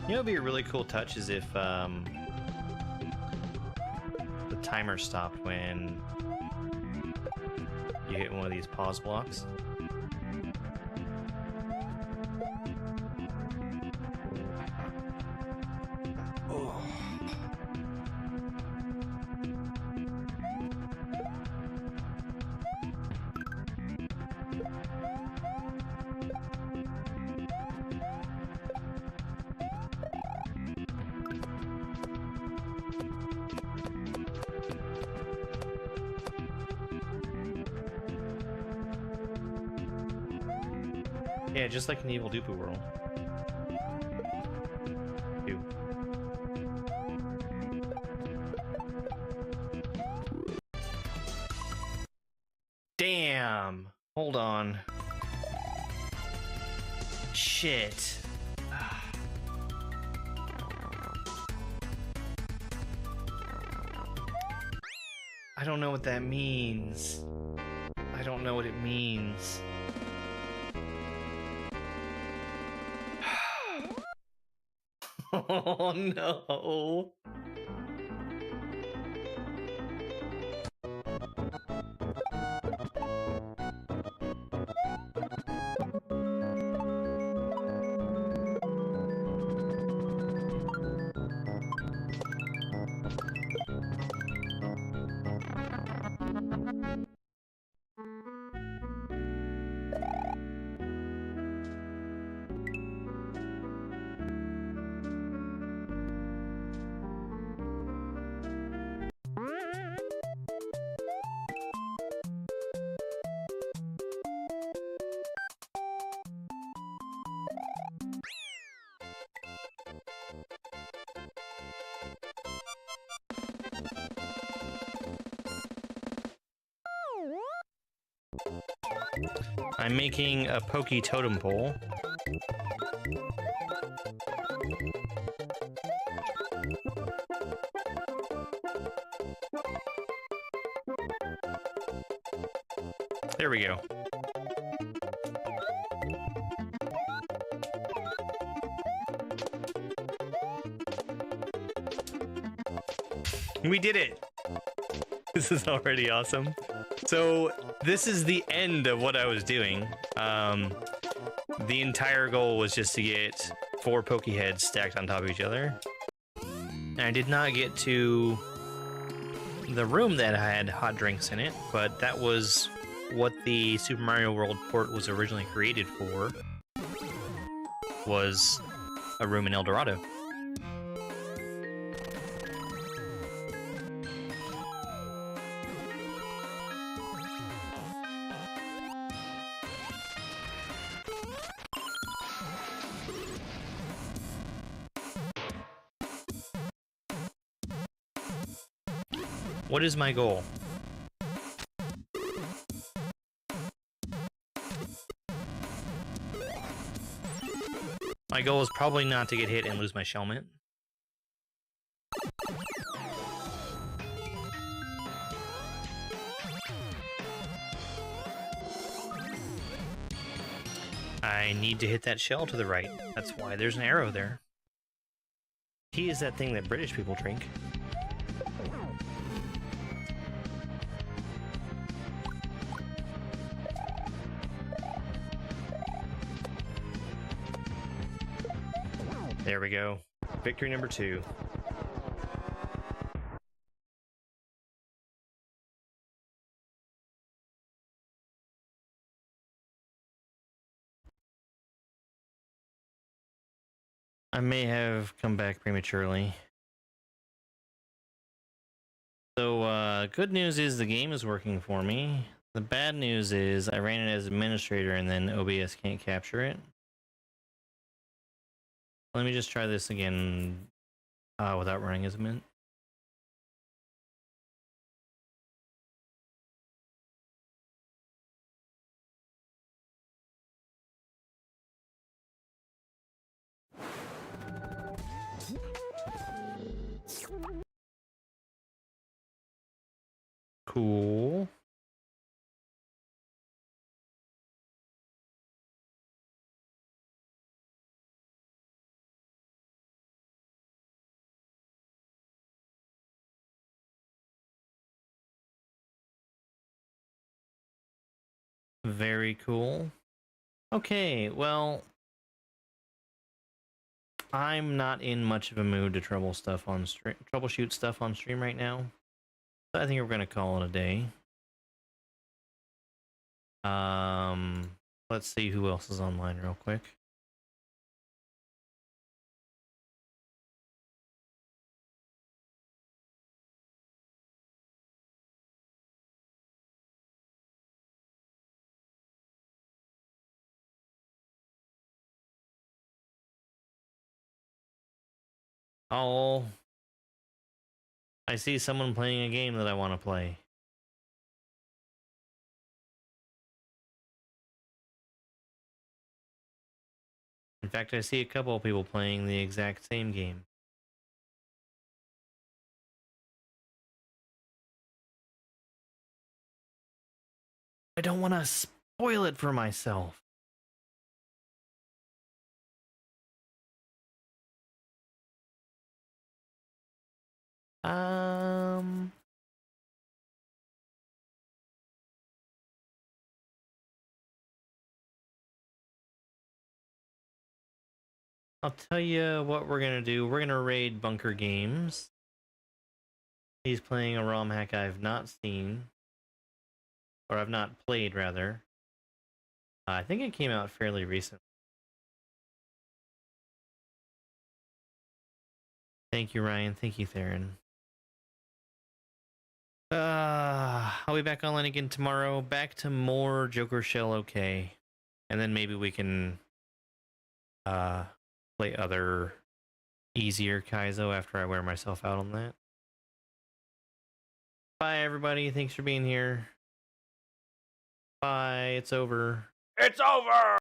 A: You know, it'd be a really cool touch is if the timer stopped when you hit one of these pause blocks. Yeah, just like in Evil Dupu World. Ew. Damn! Hold on. Shit. I don't know what that means. I don't know what it means. Oh no. I'm making a pokey totem pole. There we go. We did it! This is already awesome. So, this is the end of what I was doing. The entire goal was just to get 4 pokey heads stacked on top of each other. And I did not get to the room that had hot drinks in it, but that was what the Super Mario World port was originally created for, was a room in El Dorado. What is my goal? My goal is probably not to get hit and lose my shellmet. I need to hit that shell to the right. That's why there's an arrow there. Tea is that thing that British people drink. There we go. Victory number 2. I may have come back prematurely. So, good news is the game is working for me. The bad news is I ran it as administrator and then OBS can't capture it. Let me just try this again without running as admin.
D: cool. Very cool. Okay, well, I'm not in much of a mood to troubleshoot stuff on stream right now. So I think we're gonna call it a day. Let's see who else is online real quick. Oh, I see someone playing a game that I want to play. In fact, I see a couple of people playing the exact same game. I don't want to spoil it for myself. I'll tell you what we're gonna do. We're gonna raid Bunker Games. He's playing a ROM hack I've not seen, or I've not played rather. I think it came out fairly recent. Thank you, Ryan. Thank you, Theron. I'll be back online again tomorrow. Back to more Joker Shell OK. And then maybe we can play other easier Kaizo after I wear myself out on that. Bye, everybody. Thanks for being here. Bye. It's over.
J: It's over!